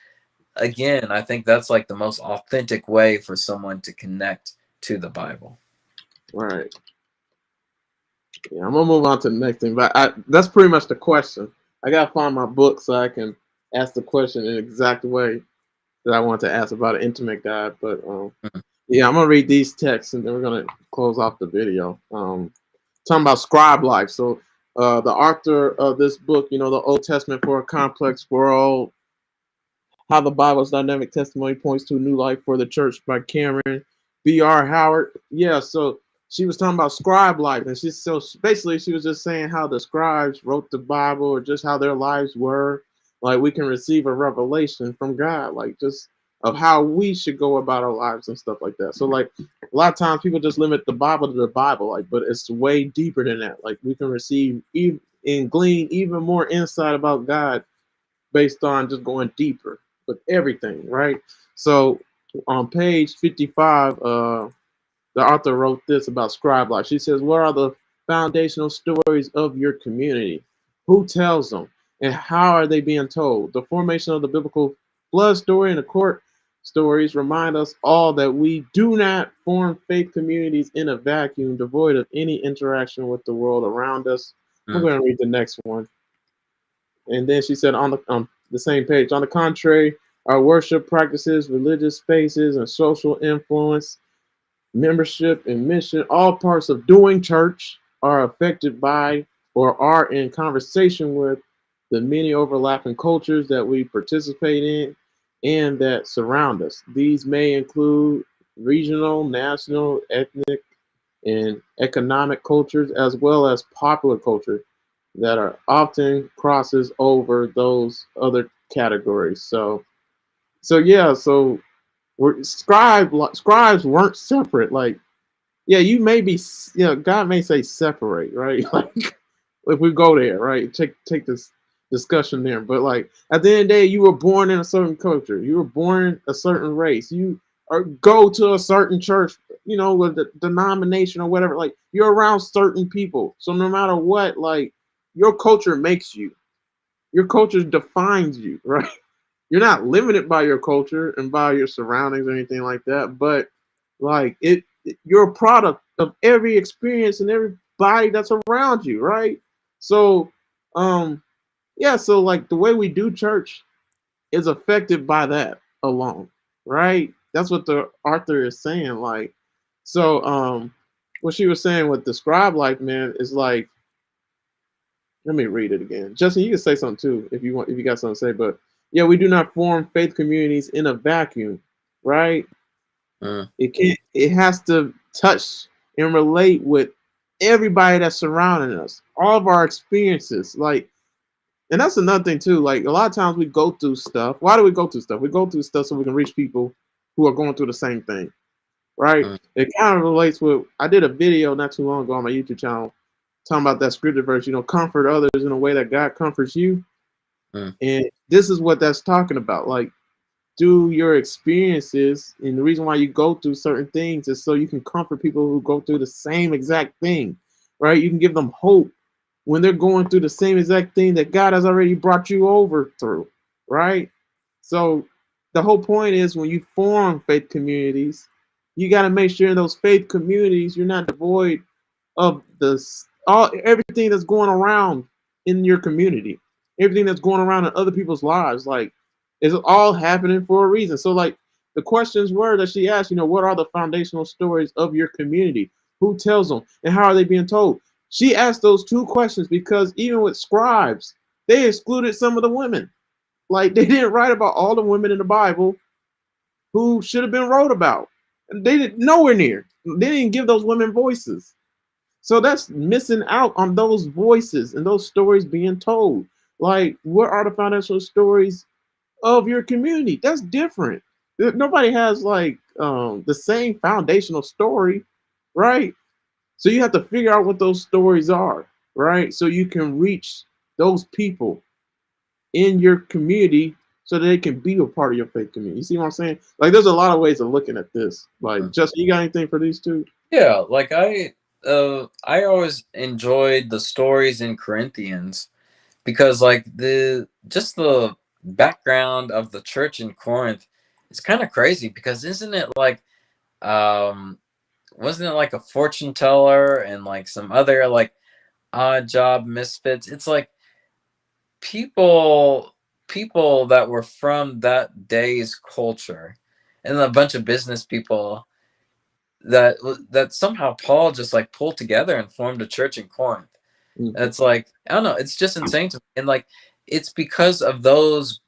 I think that's like the most authentic way for someone to connect to the Bible. Right. Yeah, I'm gonna move on to the next thing, but that's pretty much the question. I gotta find my book so I can ask the question in the exact way that I want to ask about an intimate God. But Mhm. yeah, I'm gonna read these texts and then we're gonna close off the video. Talking about scribe life. So the author of this book, you know, the Old Testament for a Complex World, how the Bible's dynamic testimony points to a new life for the church by Cameron B.R. Howard. Yeah, so she was talking about scribe life, and basically she was just saying how the scribes wrote the Bible or just how their lives were. Like we can receive a revelation from God, like just of how we should go about our lives and stuff like that. So like a lot of times people just limit the Bible to the Bible, like, but it's way deeper than that. Like we can receive and glean even more insight about God based on just going deeper with everything, right? So on page 55, the author wrote this about scribe life. She says, "What are the foundational stories of your community? Who tells them? And how are they being told? The formation of the biblical flood story and the court stories remind us all that we do not form faith communities in a vacuum, devoid of any interaction with the world around us." I'm Mm. going to read the next one. And then she said on the same page, on the contrary, Our worship practices, religious spaces, and social influence, membership and mission, all parts of doing church are affected by or are in conversation with the many overlapping cultures that we participate in and that surround us. These may include regional, national, ethnic, and economic cultures, as well as popular culture that are often crosses over those other categories. So yeah, so scribes weren't separate. Like, yeah, you may be, God may say separate, right? Like, if we go there, right? Take this discussion there. But like at the end of the day, you were born in a certain culture. You were born a certain race. You or go to a certain church, with the denomination or whatever. Like you're around certain people. So no matter what, like your culture makes you. Your culture defines you, right? You're not limited by your culture and by your surroundings or anything like that, but like you're a product of every experience and everybody that's around you, right? So um yeah, so like the way we do church is affected by that alone, right? That's what the author is saying. Like, so what she was saying with the scribe life, man, is like, let me read it again. Justin, you can say something too if you want, if you got something to say. But yeah, we do not form faith communities in a vacuum, right? Mm. It can't. It has to touch and relate with everybody that's surrounding us, all of our experiences. Like, and that's another thing too. Like a lot of times we go through stuff. Why do we go through stuff? We go through stuff so we can reach people who are going through the same thing, right? Mm. It kind of relates with. I did a video not too long ago on my YouTube channel talking about that scripture verse. Comfort others in a way that God comforts you. Mm. And this is what that's talking about. Like, through your experiences, and the reason why you go through certain things is so you can comfort people who go through the same exact thing, right? You can give them hope when they're going through the same exact thing that God has already brought you over through, right? So the whole point is when you form faith communities, you got to make sure in those faith communities you're not devoid of everything that's going around in your community, everything that's going around in other people's lives. Like, it's all happening for a reason. So like the questions were that she asked, what are the foundational stories of your community? Who tells them and how are they being told? She asked those two questions because even with scribes, they excluded some of the women. Like, they didn't write about all the women in the Bible who should have been wrote about. And they didn't, nowhere near. They didn't give those women voices. So that's missing out on those voices and those stories being told. Like, what are the foundational stories of your community? That's different. Nobody has like the same foundational story, right? So you have to figure out what those stories are, right? So you can reach those people in your community so that they can be a part of your faith community. You see what I'm saying? Like, there's a lot of ways of looking at this. Like, Mm. Justin, you got anything for these two? Yeah, like I always enjoyed the stories in Corinthians because like the background of the church in Corinth is kind of crazy because isn't it like um wasn't it like a fortune teller and like some other like odd job misfits? It's like people that were from that day's culture and a bunch of business people that somehow Paul just like pulled together and formed a church in Corinth. And Mhm. it's like I don't know, it's just insane to me. And like it's because of those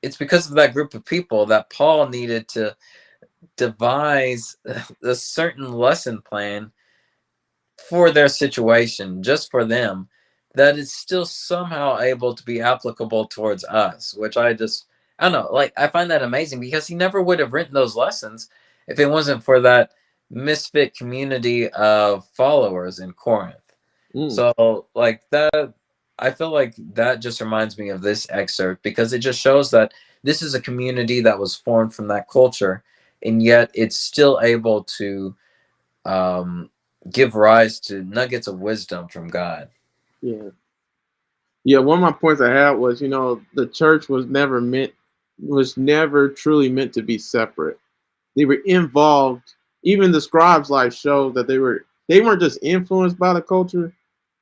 it's because of that group of people that Paul needed to devise a certain lesson plan for their situation, just for them, that is still somehow able to be applicable towards us, which I don't know, like I find that amazing because he never would have written those lessons if it wasn't for that misfit community of followers in Corinth. Mm. So like that I feel like that just reminds me of this excerpt because it just shows that this is a community that was formed from that culture and yet it's still able to um, give rise to nuggets of wisdom from God. Yeah. Yeah, one of my points I had was, the church was never truly meant to be separate. They were involved. Even the scribes' life showed that they weren't just influenced by the culture,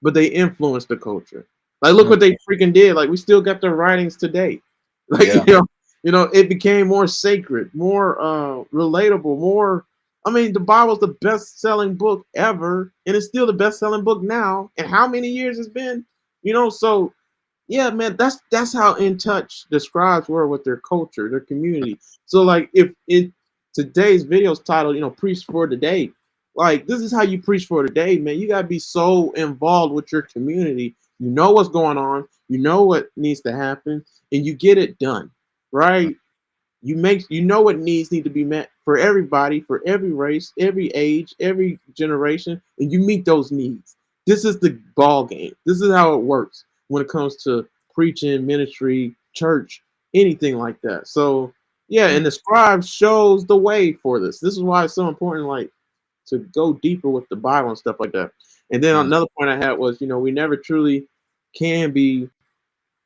but they influenced the culture. Like, look Mm. what they freaking did. Like, we still got their writings today. Like, Yeah. You know, it became more sacred, more relatable, more. I mean, the Bible's the best-selling book ever, and it's still the best-selling book now. And how many years it's been? You know, so yeah, man, that's how in touch the scribes were with their culture, their community. So like if in today's video's titled, you know, preach for today, like this is how you preach for today, man. You gotta be so involved with your community. You know what's going on, you know what needs to happen, and you get it done, right? You know what needs need to be met for everybody, for every race, every age, every generation, and you meet those needs. This is the ball game. This is how it works when it comes to preaching, ministry, church, anything like that. So yeah, and the scribe shows the way for this. This is why it's so important, like to go deeper with the Bible and stuff like that. And then Mm. another point I had was, you know, we never truly can be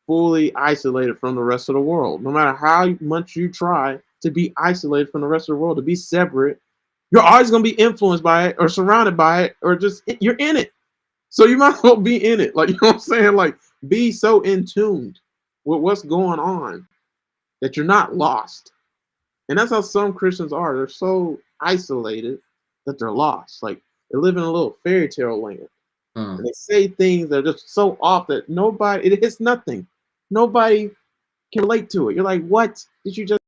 fully isolated from the rest of the world. No matter how much you try to be isolated from the rest of the world, to be separate, you're always going to be influenced by it or surrounded by it or just you're in it. So you might as well be in it. Like, you know what I'm saying? Like, be so in tuned with what's going on that you're not lost. And that's how some Christians are. They're so isolated that they're lost. Like, they live in a little fairy tale land. Mm. And they say things that are just so off that nobody, it hits nothing. Nobody can relate to it. You're like, what did you just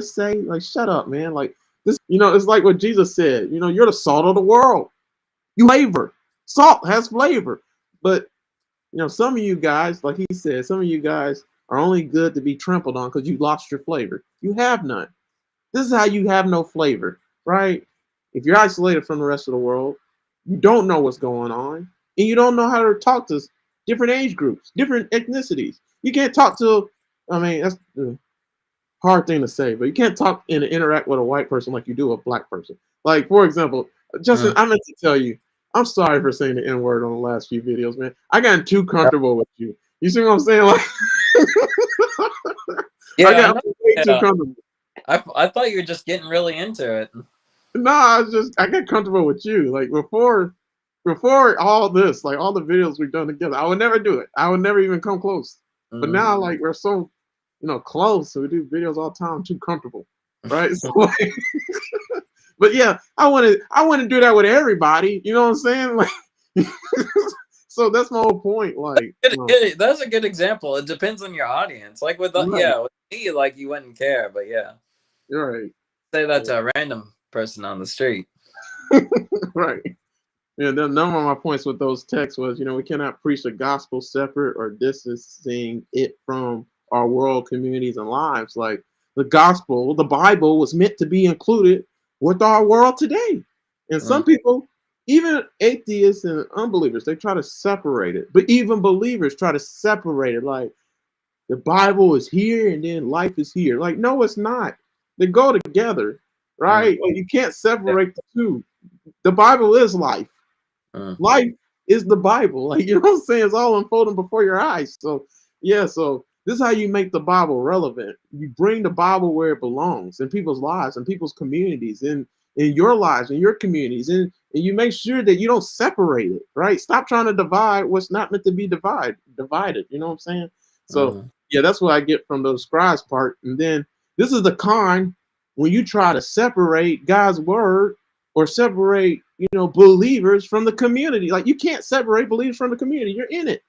say? Like, shut up, man. Like this, you know, it's like what Jesus said. You know, you're the salt of the world. You flavor. Salt has flavor. But you know, some of you guys, like he said, some of you guys are only good to be trampled on because you lost your flavor. You have none. This is how you have no flavor, right? If you're isolated from the rest of the world, you don't know what's going on, and you don't know how to talk to different age groups, different ethnicities. You can't talk to, I mean, that's a hard thing to say, but you can't talk and interact with a white person like you do a black person. Like, for example, Justin, Mm. I meant to tell you, I'm sorry for saying the N word on the last few videos, man. I got too comfortable with you. You see what I'm saying? Like, I Yeah, I got know. way too Yeah, comfortable. I thought you were just getting really into it. No, I got comfortable with you. Like before all this, like all the videos we've done together, I would never do it. I would never even come close. But Mm. now, like we're so, you know, close, so we do videos all the time. I'm too comfortable, right? So, like, but yeah, I want to do that with everybody. You know what I'm saying? Like, so that's my whole point. Like, you know, That's a good example. It depends on your audience. Like with right, yeah, with me, like you wouldn't care, but yeah, you're right, say that to a random person on the street. right. Yeah, the number of my points with those texts was, you know, we cannot preach the gospel separate or distancing it from our world communities and lives. Like the gospel, the Bible was meant to be included with our world today. And some Mm. people, even atheists and unbelievers, they try to separate it. But even believers try to separate it. Like the Bible is here and then life is here. Like, no, it's not. They go together, Mm. right? Like, you can't Yeah. separate the two. The Bible is life. Mm. Life is the Bible. Like, you know what I'm saying? It's all unfolding before your eyes. So yeah, so this is how you make the Bible relevant. You bring the Bible where it belongs in people's lives, in people's communities, in your lives, in your communities, and you make sure that you don't separate it, right? Stop trying to divide what's not meant to be divided. You know what I'm saying? So Mm. yeah, that's what I get from the scribes part. And then this is the con when you try to separate God's word or separate, you know, believers from the community. Like you can't separate believers from the community. You're in it,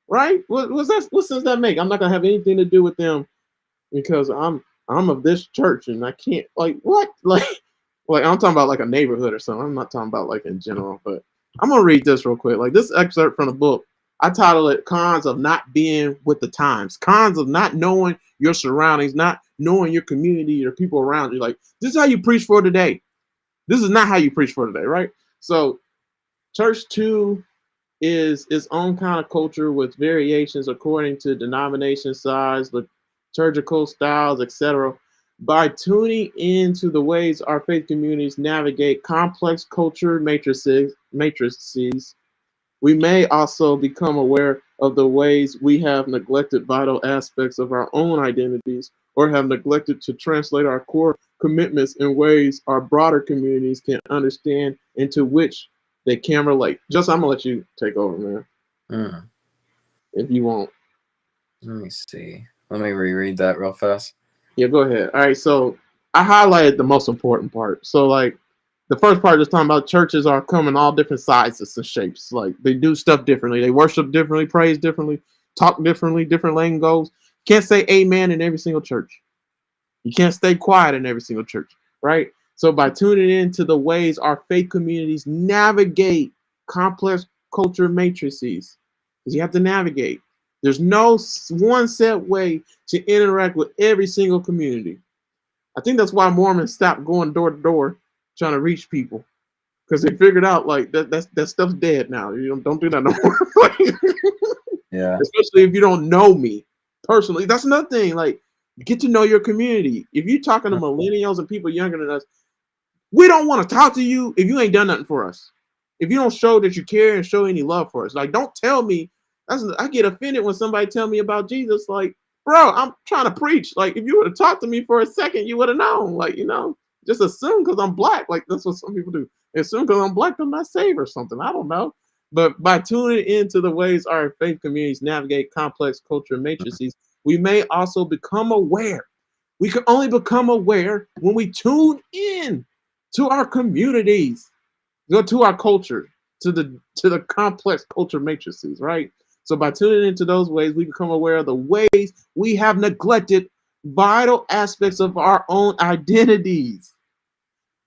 right? What sense that make? I'm not gonna have anything to do with them because I'm of this church and I can't like what like I'm talking about like a neighborhood or something. I'm not talking about like in general, but I'm gonna read this real quick. Like this excerpt from the book. I title it "Cons of Not Being with the Times." Cons of not knowing your surroundings, not knowing your community, your people around you. Like this is how you preach for today. This is not how you preach for today, right? So church two is its own kind of culture with variations according to denomination size, liturgical styles, etc. By tuning into the ways our faith communities navigate complex culture matrices, we may also become aware of the ways we have neglected vital aspects of our own identities or have neglected to translate our core commitments in ways our broader communities can understand and to which they can relate. Just I'm gonna let you take over, man, Mm. if you want. Let me see. Let me reread that real fast. Yeah, go ahead. All right, so I highlighted the most important part. So like the first part is talking about churches are coming all different sizes and shapes. Like they do stuff differently. They worship differently, praise differently, talk differently, different lingo's. Can't say amen in every single church. You can't stay quiet in every single church, right? So by tuning into the ways our faith communities navigate complex culture matrices, because you have to navigate. There's no one set way to interact with every single community. I think that's why Mormons stopped going door to door trying to reach people because they figured out like that stuff's dead now. You don't do that no more. Yeah. Especially if you don't know me personally. That's another thing. Like, get to know your community. If you're talking to millennials and people younger than us, we don't want to talk to you if you ain't done nothing for us. If you don't show that you care and show any love for us, like, don't tell me. I get offended when somebody tell me about Jesus. Like, bro, I'm trying to preach. Like, if you would have talked to me for a second, you would have known. Like, just assume because I'm black. Like, that's what some people do. Assume because I'm black, I'm not saved or something. I don't know. But by tuning into the ways our faith communities navigate complex culture matrices, we may also become aware. We can only become aware when we tune in to our communities, to our culture, to the complex culture matrices, right? So by tuning into those ways, we become aware of the ways we have neglected vital aspects of our own identities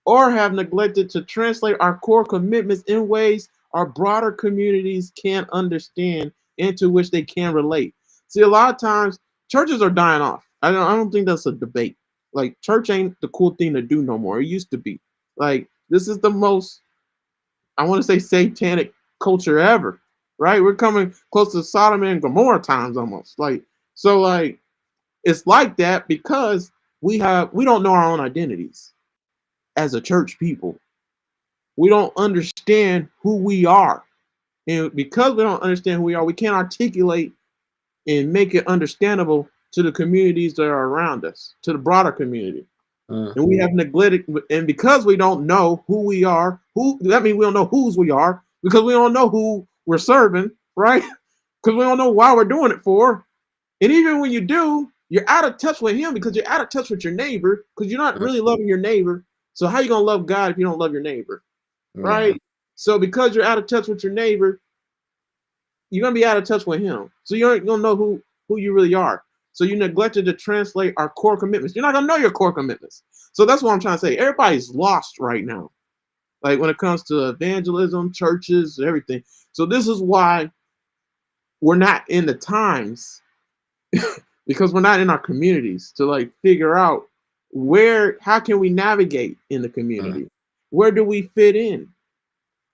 or have neglected to translate our core commitments in ways our broader communities can understand and to which they can relate. See, a lot of times churches are dying off. I don't think that's a debate. Like church ain't the cool thing to do no more. It used to be. Like this is the most, I want to say, satanic culture ever. Right? We're coming close to Sodom and Gomorrah times almost. Like so like it's like that because we don't know our own identities as a church people. We don't understand who we are. And because we don't understand who we are, we can't articulate and make it understandable to the communities that are around us, to the broader community. Mm. And we have neglected, and because we don't know who we are, who that means we don't know whose we are, because we don't know who we're serving, right? Because we don't know why we're doing it for. And even when you do, you're out of touch with him because you're out of touch with your neighbor because you're not Mm. really loving your neighbor. So how you gonna love God if you don't love your neighbor? Yeah. Right? So because you're out of touch with your neighbor, you're gonna be out of touch with him. So you aren't gonna know who you really are. So you neglected to translate our core commitments. You're not gonna know your core commitments. So that's what I'm trying to say. Everybody's lost right now. Like when it comes to evangelism, churches, everything. So this is why we're not in the times because we're not in our communities to like figure out how can we navigate in the Mm. community? Where do we fit in?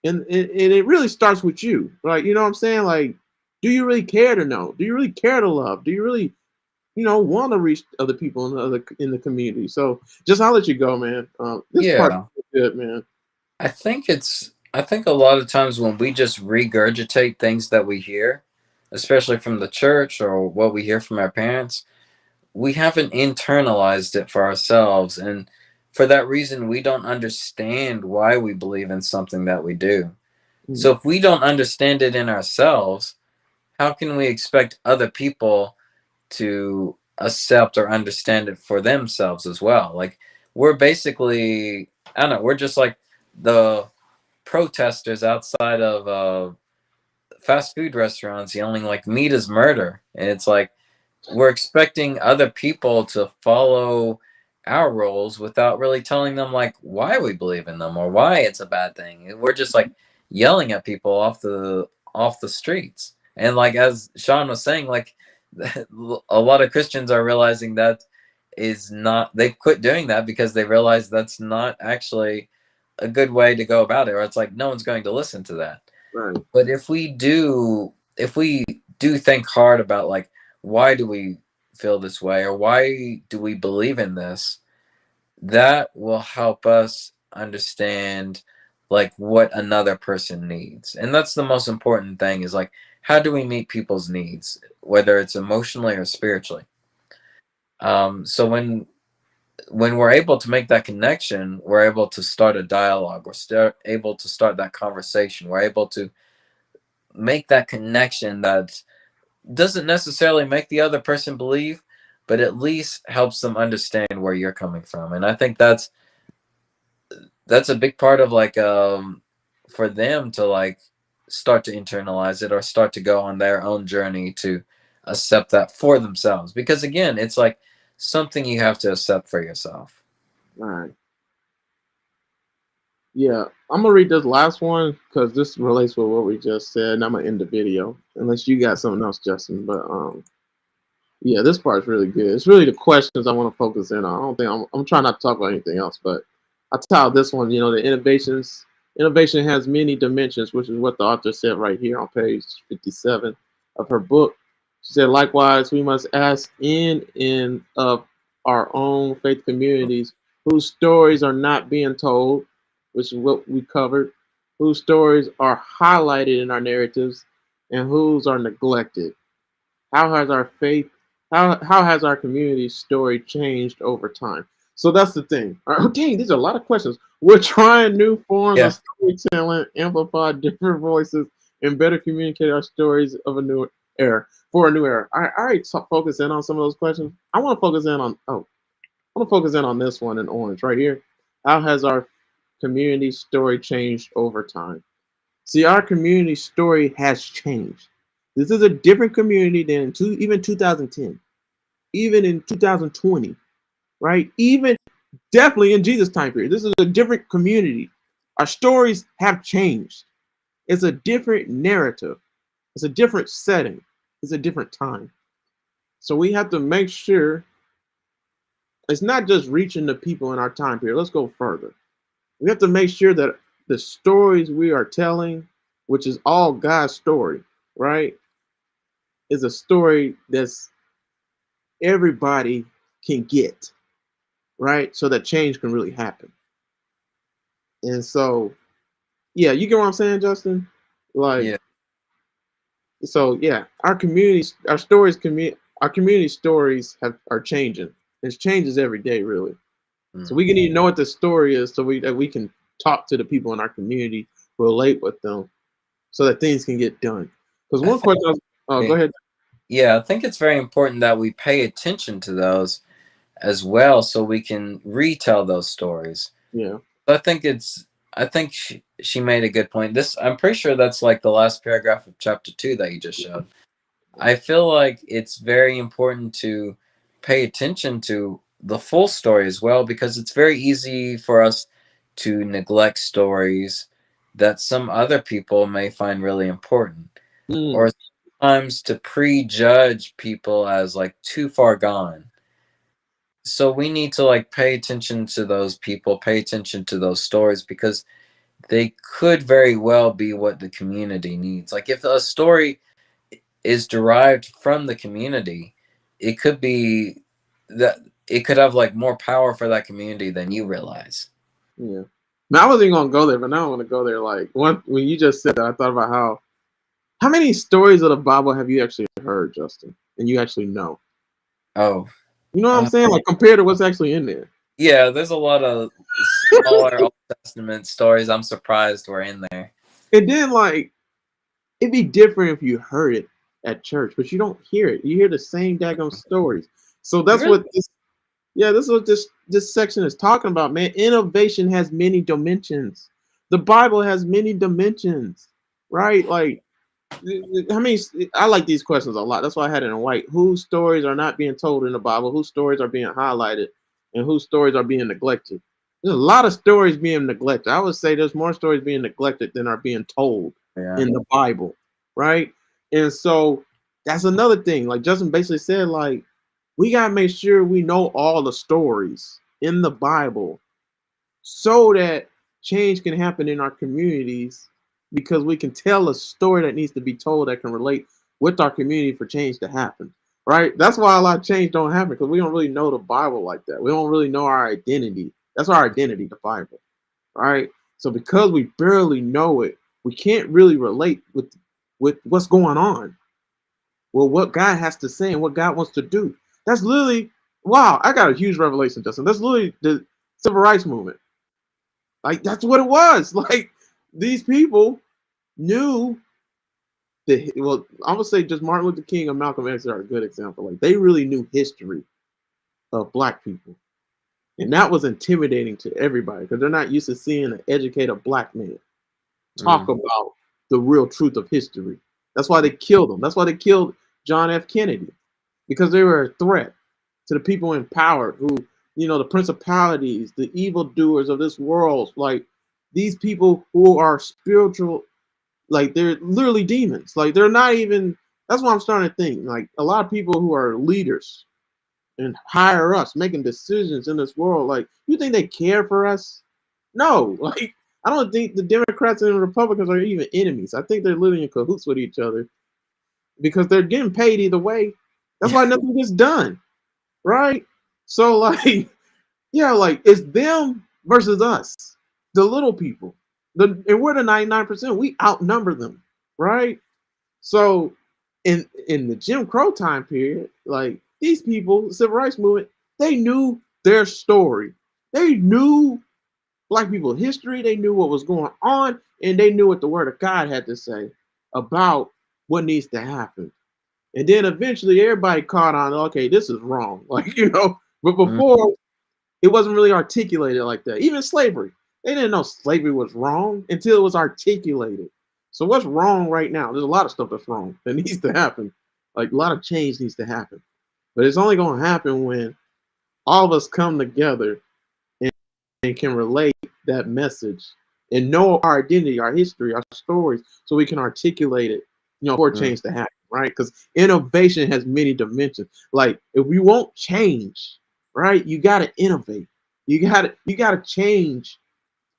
And it really starts with you, like you know what I'm saying, like do you really care to know, do you really care to love, do you really want to reach other people in the community? So just I'll let you go, man. This part Yeah. is good, man. I think a lot of times when we just regurgitate things that we hear, especially from the church or what we hear from our parents, we haven't internalized it for ourselves. And for that reason, we don't understand why we believe in something that we do. Mm, So if we don't understand it in ourselves, how can we expect other people to accept or understand it for themselves as well? Like, we're basically, I don't know, we're just like the protesters outside of fast food restaurants yelling like meat is murder, and it's like we're expecting other people to follow our roles without really telling them like why we believe in them or why it's a bad thing. We're just like yelling at people off the streets. And like as Sean was saying, like a lot of Christians are realizing that is not, they've quit doing that because they realize that's not actually a good way to go about it, or it's like no one's going to listen to that. right. But if we do think hard about like why do we feel this way or why do we believe in this, that will help us understand like what another person needs. And that's the most important thing, is like how do we meet people's needs, whether it's emotionally or spiritually. So when we're able to make that connection, we're able to start a dialogue, able to start that conversation, we're able to make that connection that doesn't necessarily make the other person believe, but at least helps them understand where you're coming from. And I think that's a big part of like for them to like start to internalize it or start to go on their own journey to accept that for themselves, because again, it's like something you have to accept for yourself. All right. Yeah, I'm gonna read this last one because this relates with what we just said, and I'm gonna end the video. Unless you got something else, Justin. But yeah, this part's really good. It's really the questions I want to focus in on. I don't think I'm trying not to talk about anything else, but I tell this one, the innovation has many dimensions, which is what the author said right here on page 57 of her book. She said, likewise, we must ask in of our own faith communities whose stories are not being told, which is what we covered, whose stories are highlighted in our narratives, and whose are neglected. How has our faith, how has our community story changed over time? So that's the thing. Oh, dang, these are a lot of questions. We're trying new forms of Yeah. storytelling, amplify different voices, and better communicate our stories of a new era for a new era. I already focus in on some of those questions. I want to focus in on I want to focus in on this one in orange right here. How has our community story changed over time? See, our community story has changed. This is a different community than even 2010, even in 2020, right? Even definitely in Jesus' time period. This is a different community. Our stories have changed. It's a different narrative. It's a different setting. It's a different time. So we have to make sure it's not just reaching the people in our time period. Let's go further. We have to make sure that the stories we are telling, which is all God's story, right, is a story that's everybody can get, right? So that change can really happen. And so, yeah, you get what I'm saying, Justin? Like, Yeah. so yeah, our communities, our stories, our community stories are changing. It changes every day, really. So Mm. we need to know what the story is, so that we can talk to the people in our community, relate with them, so that things can get done. Because I one question, oh, go think, ahead. yeah, I think it's very important that we pay attention to those as well so we can retell those stories. Yeah. I think she made a good point. This, I'm pretty sure that's like the last paragraph of chapter 2 that you just showed. I feel like it's very important to pay attention to the full story as well, because it's very easy for us to neglect stories that some other people may find really important, Mm, or sometimes to prejudge people as like too far gone. So we need to like pay attention to those people, pay attention to those stories, because they could very well be what the community needs. Like if a story is derived from the community, it could be that it could have like more power for that community than you realize. yeah. Now I wasn't even gonna go there, but now I want to go there. Like when you just said that, I thought about how many stories of the Bible have you actually heard, Justin, and you actually know? Oh, You know what I'm uh, saying? Like compared to what's actually in there. yeah, there's a lot of smaller Old Testament stories I'm surprised were in there. And then like it'd be different if you heard it at church, but you don't hear it. You hear the same daggone stories. So that's Really? what this yeah, this is what this section is talking about, man. Innovation has many dimensions. The Bible has many dimensions, right? Like how many I like these questions a lot. That's why I had it in white. Whose stories are not being told in the Bible? Whose stories are being highlighted? And whose stories are being neglected? There's a lot of stories being neglected. I would say there's more stories being neglected than are being told Yeah. in the Bible, right? And so that's another thing. Like Justin basically said, like, we gotta make sure we know all the stories in the Bible so that change can happen in our communities, because we can tell a story that needs to be told that can relate with our community for change to happen, right? That's why a lot of change don't happen, because we don't really know the Bible like that. We don't really know our identity. That's our identity, the Bible, right? So because we barely know it, we can't really relate with what's going on, well, what God has to say and what God wants to do. That's literally, wow, I got a huge revelation, Justin. That's literally the civil rights movement. Like that's what it was. Like these people knew the, well, I would say just Martin Luther King and Malcolm X are a good example. Like they really knew history. of black people. And that was intimidating to everybody because they're not used to seeing an educated black man talk Mm, about the real truth of history. That's why they killed him. That's why they killed John F. Kennedy, because they were a threat to the people in power who, the principalities, the evildoers of this world, like these people who are spiritual, like they're literally demons. Like they're not even, that's what I'm starting to think. Like a lot of people who are leaders and hire us making decisions in this world, like you think they care for us? No, like I don't think the Democrats and the Republicans are even enemies. I think they're living in cahoots with each other because they're getting paid either way. That's why nothing gets done, right? So like, yeah, like it's them versus us, the little people. And we're the 99%. We outnumber them, right? So in the Jim Crow time period, like these people, the civil rights movement, they knew their story. They knew black people history, they knew what was going on, and they knew what the word of God had to say about what needs to happen. And then eventually everybody caught on, okay, this is wrong. Like, but mm. before it wasn't really articulated like that. Even slavery. They didn't know slavery was wrong until it was articulated. So what's wrong right now? There's a lot of stuff that's wrong that needs to happen. Like a lot of change needs to happen. But it's only going to happen when all of us come together and can relate that message and know our identity, our history, our stories, so we can articulate it, for Mm. change to happen, right? Because innovation has many dimensions. Like if we won't change, right, you gotta innovate. You gotta change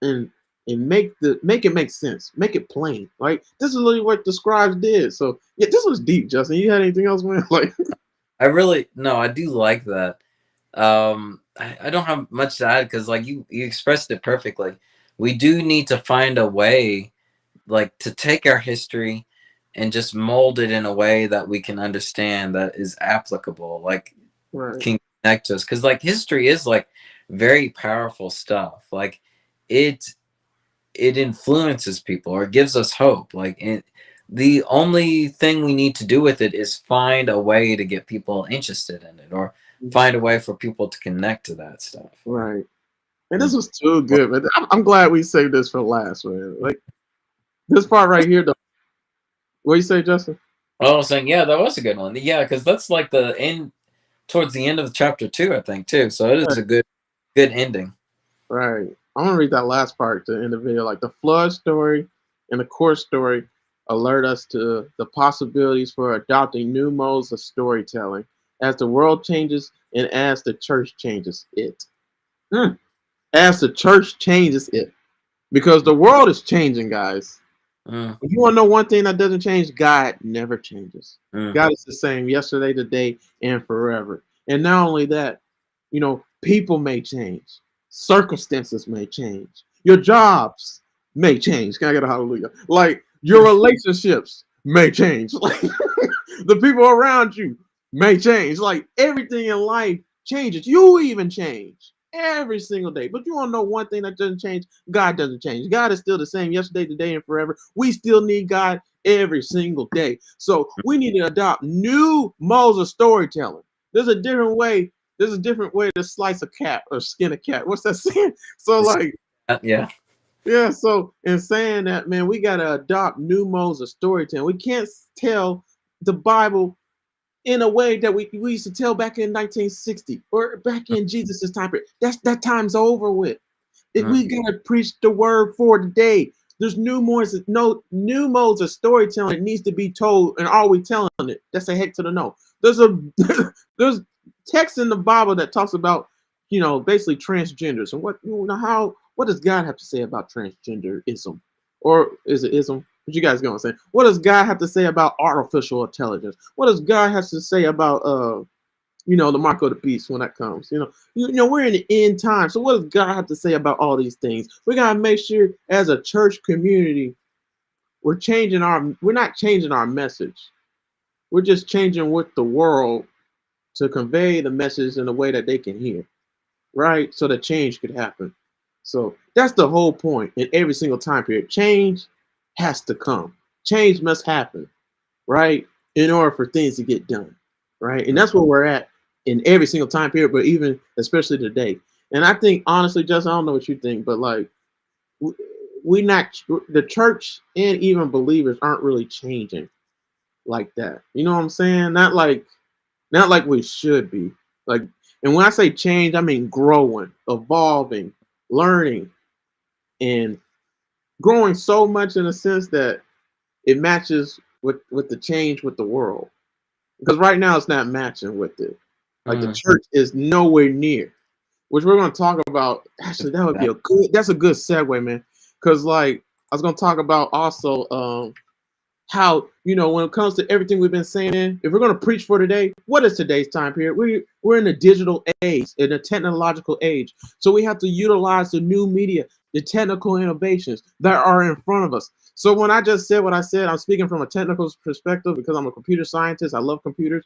and make it make sense, make it plain. Right? This is literally what the scribes did. So yeah, this was deep, Justin. You had anything else, man? Like I really no, I do like that. I don't have much to add because like you expressed it perfectly. We do need to find a way like to take our history and just mold it in a way that we can understand that is applicable, like right, can connect to us. Because like history is like very powerful stuff. Like it it influences people or gives us hope. The only thing we need to do with it is find a way to get people interested in it or find a way for people to connect to that stuff. right. And Mm. this was too good, man. I'm glad we saved this for last, man. Like this part right here. What you say, Justin? I was saying, yeah, that was a good one. Yeah, because that's like the end towards the end of chapter two, I think, too. So it is a good ending. Right. I'm gonna read that last part to end the video. Like the flood story and the course story alert us to the possibilities for adopting new modes of storytelling as the world changes and as the church changes it. Mm. As the church changes it. Because the world is changing, guys. Mm, If you want to know one thing that doesn't change, God never changes. mm, God is the same yesterday, today, and forever. And not only that, people may change, circumstances may change, your jobs may change. Can I get a hallelujah? Like your relationships may change. Like the people around you may change. Like everything in life changes. You even change every single day. But you want to know one thing that doesn't change? God doesn't change. God is still the same yesterday, today, and forever. We still need God every single day. So we need to adopt new modes of storytelling. There's a different way. There's a different way to slice a cat or skin a cat. What's that saying? So like, yeah. yeah. So in saying that, man, we gotta adopt new modes of storytelling. We can't tell the Bible in a way that we used to tell back in 1960 or back in Jesus' time period. That time's over with. Mm, We gotta preach the word for today. There's new modes of storytelling that needs to be told, and are we telling it? That's a heck to the no. There's a there's text in the Bible that talks about basically transgenders and what does God have to say about transgenderism, or is it ism? What you guys gonna say? What does God have to say about artificial intelligence? What does God have to say about the mark of the beast when that comes? We're in the end time. So what does God have to say about all these things? We gotta make sure as a church community, we're not changing our message. We're just changing with the world to convey the message in a way that they can hear, right? So that change could happen. So that's the whole point in every single time period. Change has to come. Change must happen, right? In order for things to get done, right? And mm. that's where we're at in every single time period, but even especially today. And I think honestly, Justin, I don't know what you think, but like we not the church and even believers aren't really changing like that. You know what I'm saying? Not like we should be. Like, and when I say change, I mean growing, evolving, learning, and growing so much in a sense that it matches with the change with the world. Because right now it's not matching with it. Like the Mm. church is nowhere near, which we're going to talk about. Actually, that would be that's a good segue, man. Because like I was going to talk about also how, you know, when it comes to everything we've been saying, if we're going to preach for today, what is today's time period? We're in a digital age, in a technological age. So we have to utilize the new media, the technical innovations that are in front of us. So when I just said what I said, I'm speaking from a technical perspective because I'm a computer scientist. I love computers.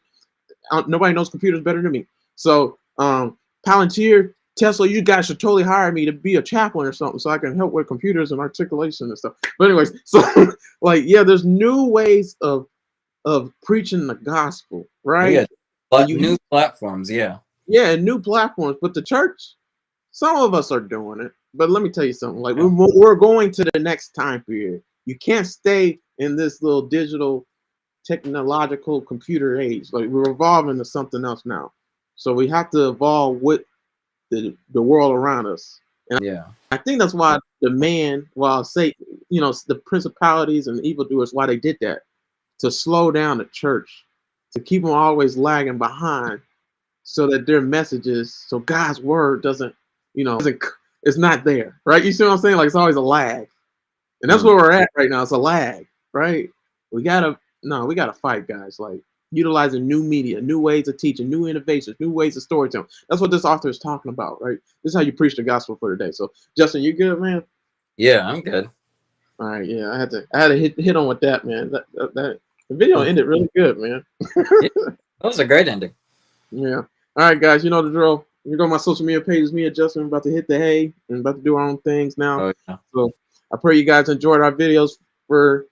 Nobody knows computers better than me. So Palantir, Tesla, you guys should totally hire me to be a chaplain or something so I can help with computers and articulation and stuff. But anyways, so like, yeah, there's new ways of preaching the gospel, right? Yeah, And new platforms. Yeah. yeah, new platforms. But the church, some of us are doing it. But let me tell you something. Like Yeah. we're going to the next time period. You can't stay in this little digital technological computer age. Like we're evolving to something else now. So we have to evolve with the world around us. And Yeah. I think that's why the man, while Satan, you know, the principalities and evildoers, why they did that, to slow down the church, to keep them always lagging behind, so that their messages, so God's word doesn't, you know, it's not there, right? You see what I'm saying? Like it's always a lag, and that's where we're at right now. It's a lag, right? We gotta fight, guys. Like utilizing new media, new ways of teaching, new innovations, new ways of storytelling. That's what this author is talking about, right? This is how you preach the gospel for today. So, Justin, you good, man? Yeah, I'm good. All right, yeah, I had to hit on with that, man. That the video ended really good, man. Yeah, that was a great ending. Yeah. All right, guys, you know the drill. You go to my social media pages. Me and Justin are about to hit the hay and about to do our own things now. Oh yeah. So I pray you guys enjoyed our videos for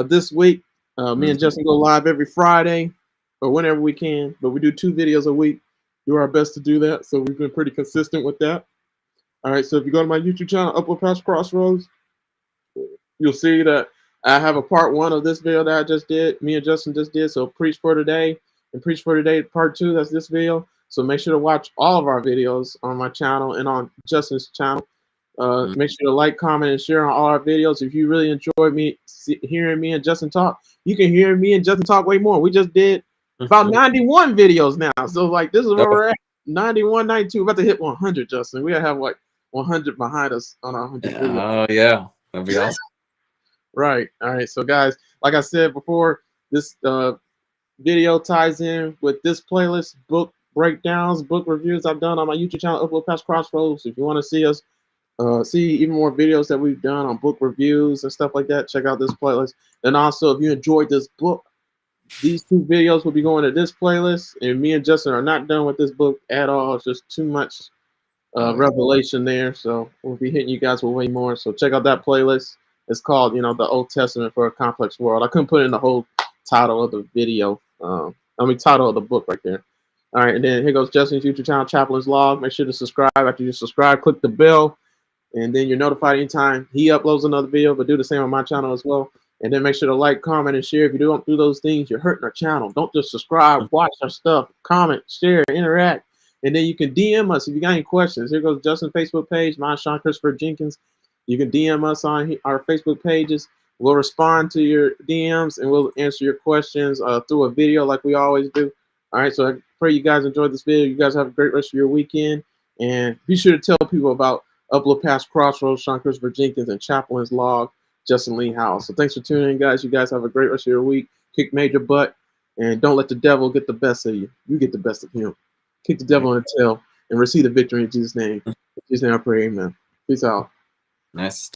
this week. Me and Justin go live every Friday or whenever we can, but we do 2 videos a week. Do our best to do that. So we've been pretty consistent with that. All right. So if you go to my YouTube channel, Uplift Past Crossroads, you'll see that I have a part 1 of this video that I just did. Me and Justin just did. So Preach for Today and Preach for Today part 2. That's this video. So make sure to watch all of our videos on my channel and on Justin's channel. Make sure to like, comment, and share on all our videos. If you really enjoyed hearing me and Justin talk, you can hear me and Justin talk way more. We just did about 91 videos now. So like this is where we're at. 91, 92. We're about to hit 100, Justin. We have like 100 behind us on our 100 videos. Oh yeah, that'd be awesome. Right. All right. So guys, like I said before, this video ties in with this playlist, book breakdowns, book reviews I've done on my YouTube channel, Uplift Past Crossroads. If you want to see us see even more videos that we've done on book reviews and stuff like that, check out this playlist. And also, if you enjoyed this book, these 2 videos will be going to this playlist. And me and Justin are not done with this book at all. It's just too much revelation there. So we'll be hitting you guys with way more. So check out that playlist. It's called, you know, The Old Testament for a Complex World. I couldn't put in the whole title of the video. Title of the book right there. All right, and then here goes Justin's YouTube channel, Chaplain's Log. Make sure to subscribe. After you subscribe, click the bell, and then you're notified anytime he uploads another video. But do the same on my channel as well. And then make sure to like, comment, and share. If you don't do those things, you're hurting our channel. Don't just subscribe, watch our stuff, comment, share, interact. And then you can DM us if you got any questions. Here goes Justin's Facebook page, mine, Sean Christopher Jenkins. You can DM us on our Facebook pages. We'll respond to your DMs and we'll answer your questions through a video like we always do. All right, so I pray you guys enjoyed this video. You guys have a great rest of your weekend. And be sure to tell people about Uplift Past Crossroads, Sean Christopher Jenkins, and Chaplain's Log, Justin Lee Howell. So thanks for tuning in, guys. You guys have a great rest of your week. Kick major butt. And don't let the devil get the best of you. You get the best of him. Kick the devil in the tail and receive the victory in Jesus' name. In Jesus' name I pray, amen. Peace out. Nice.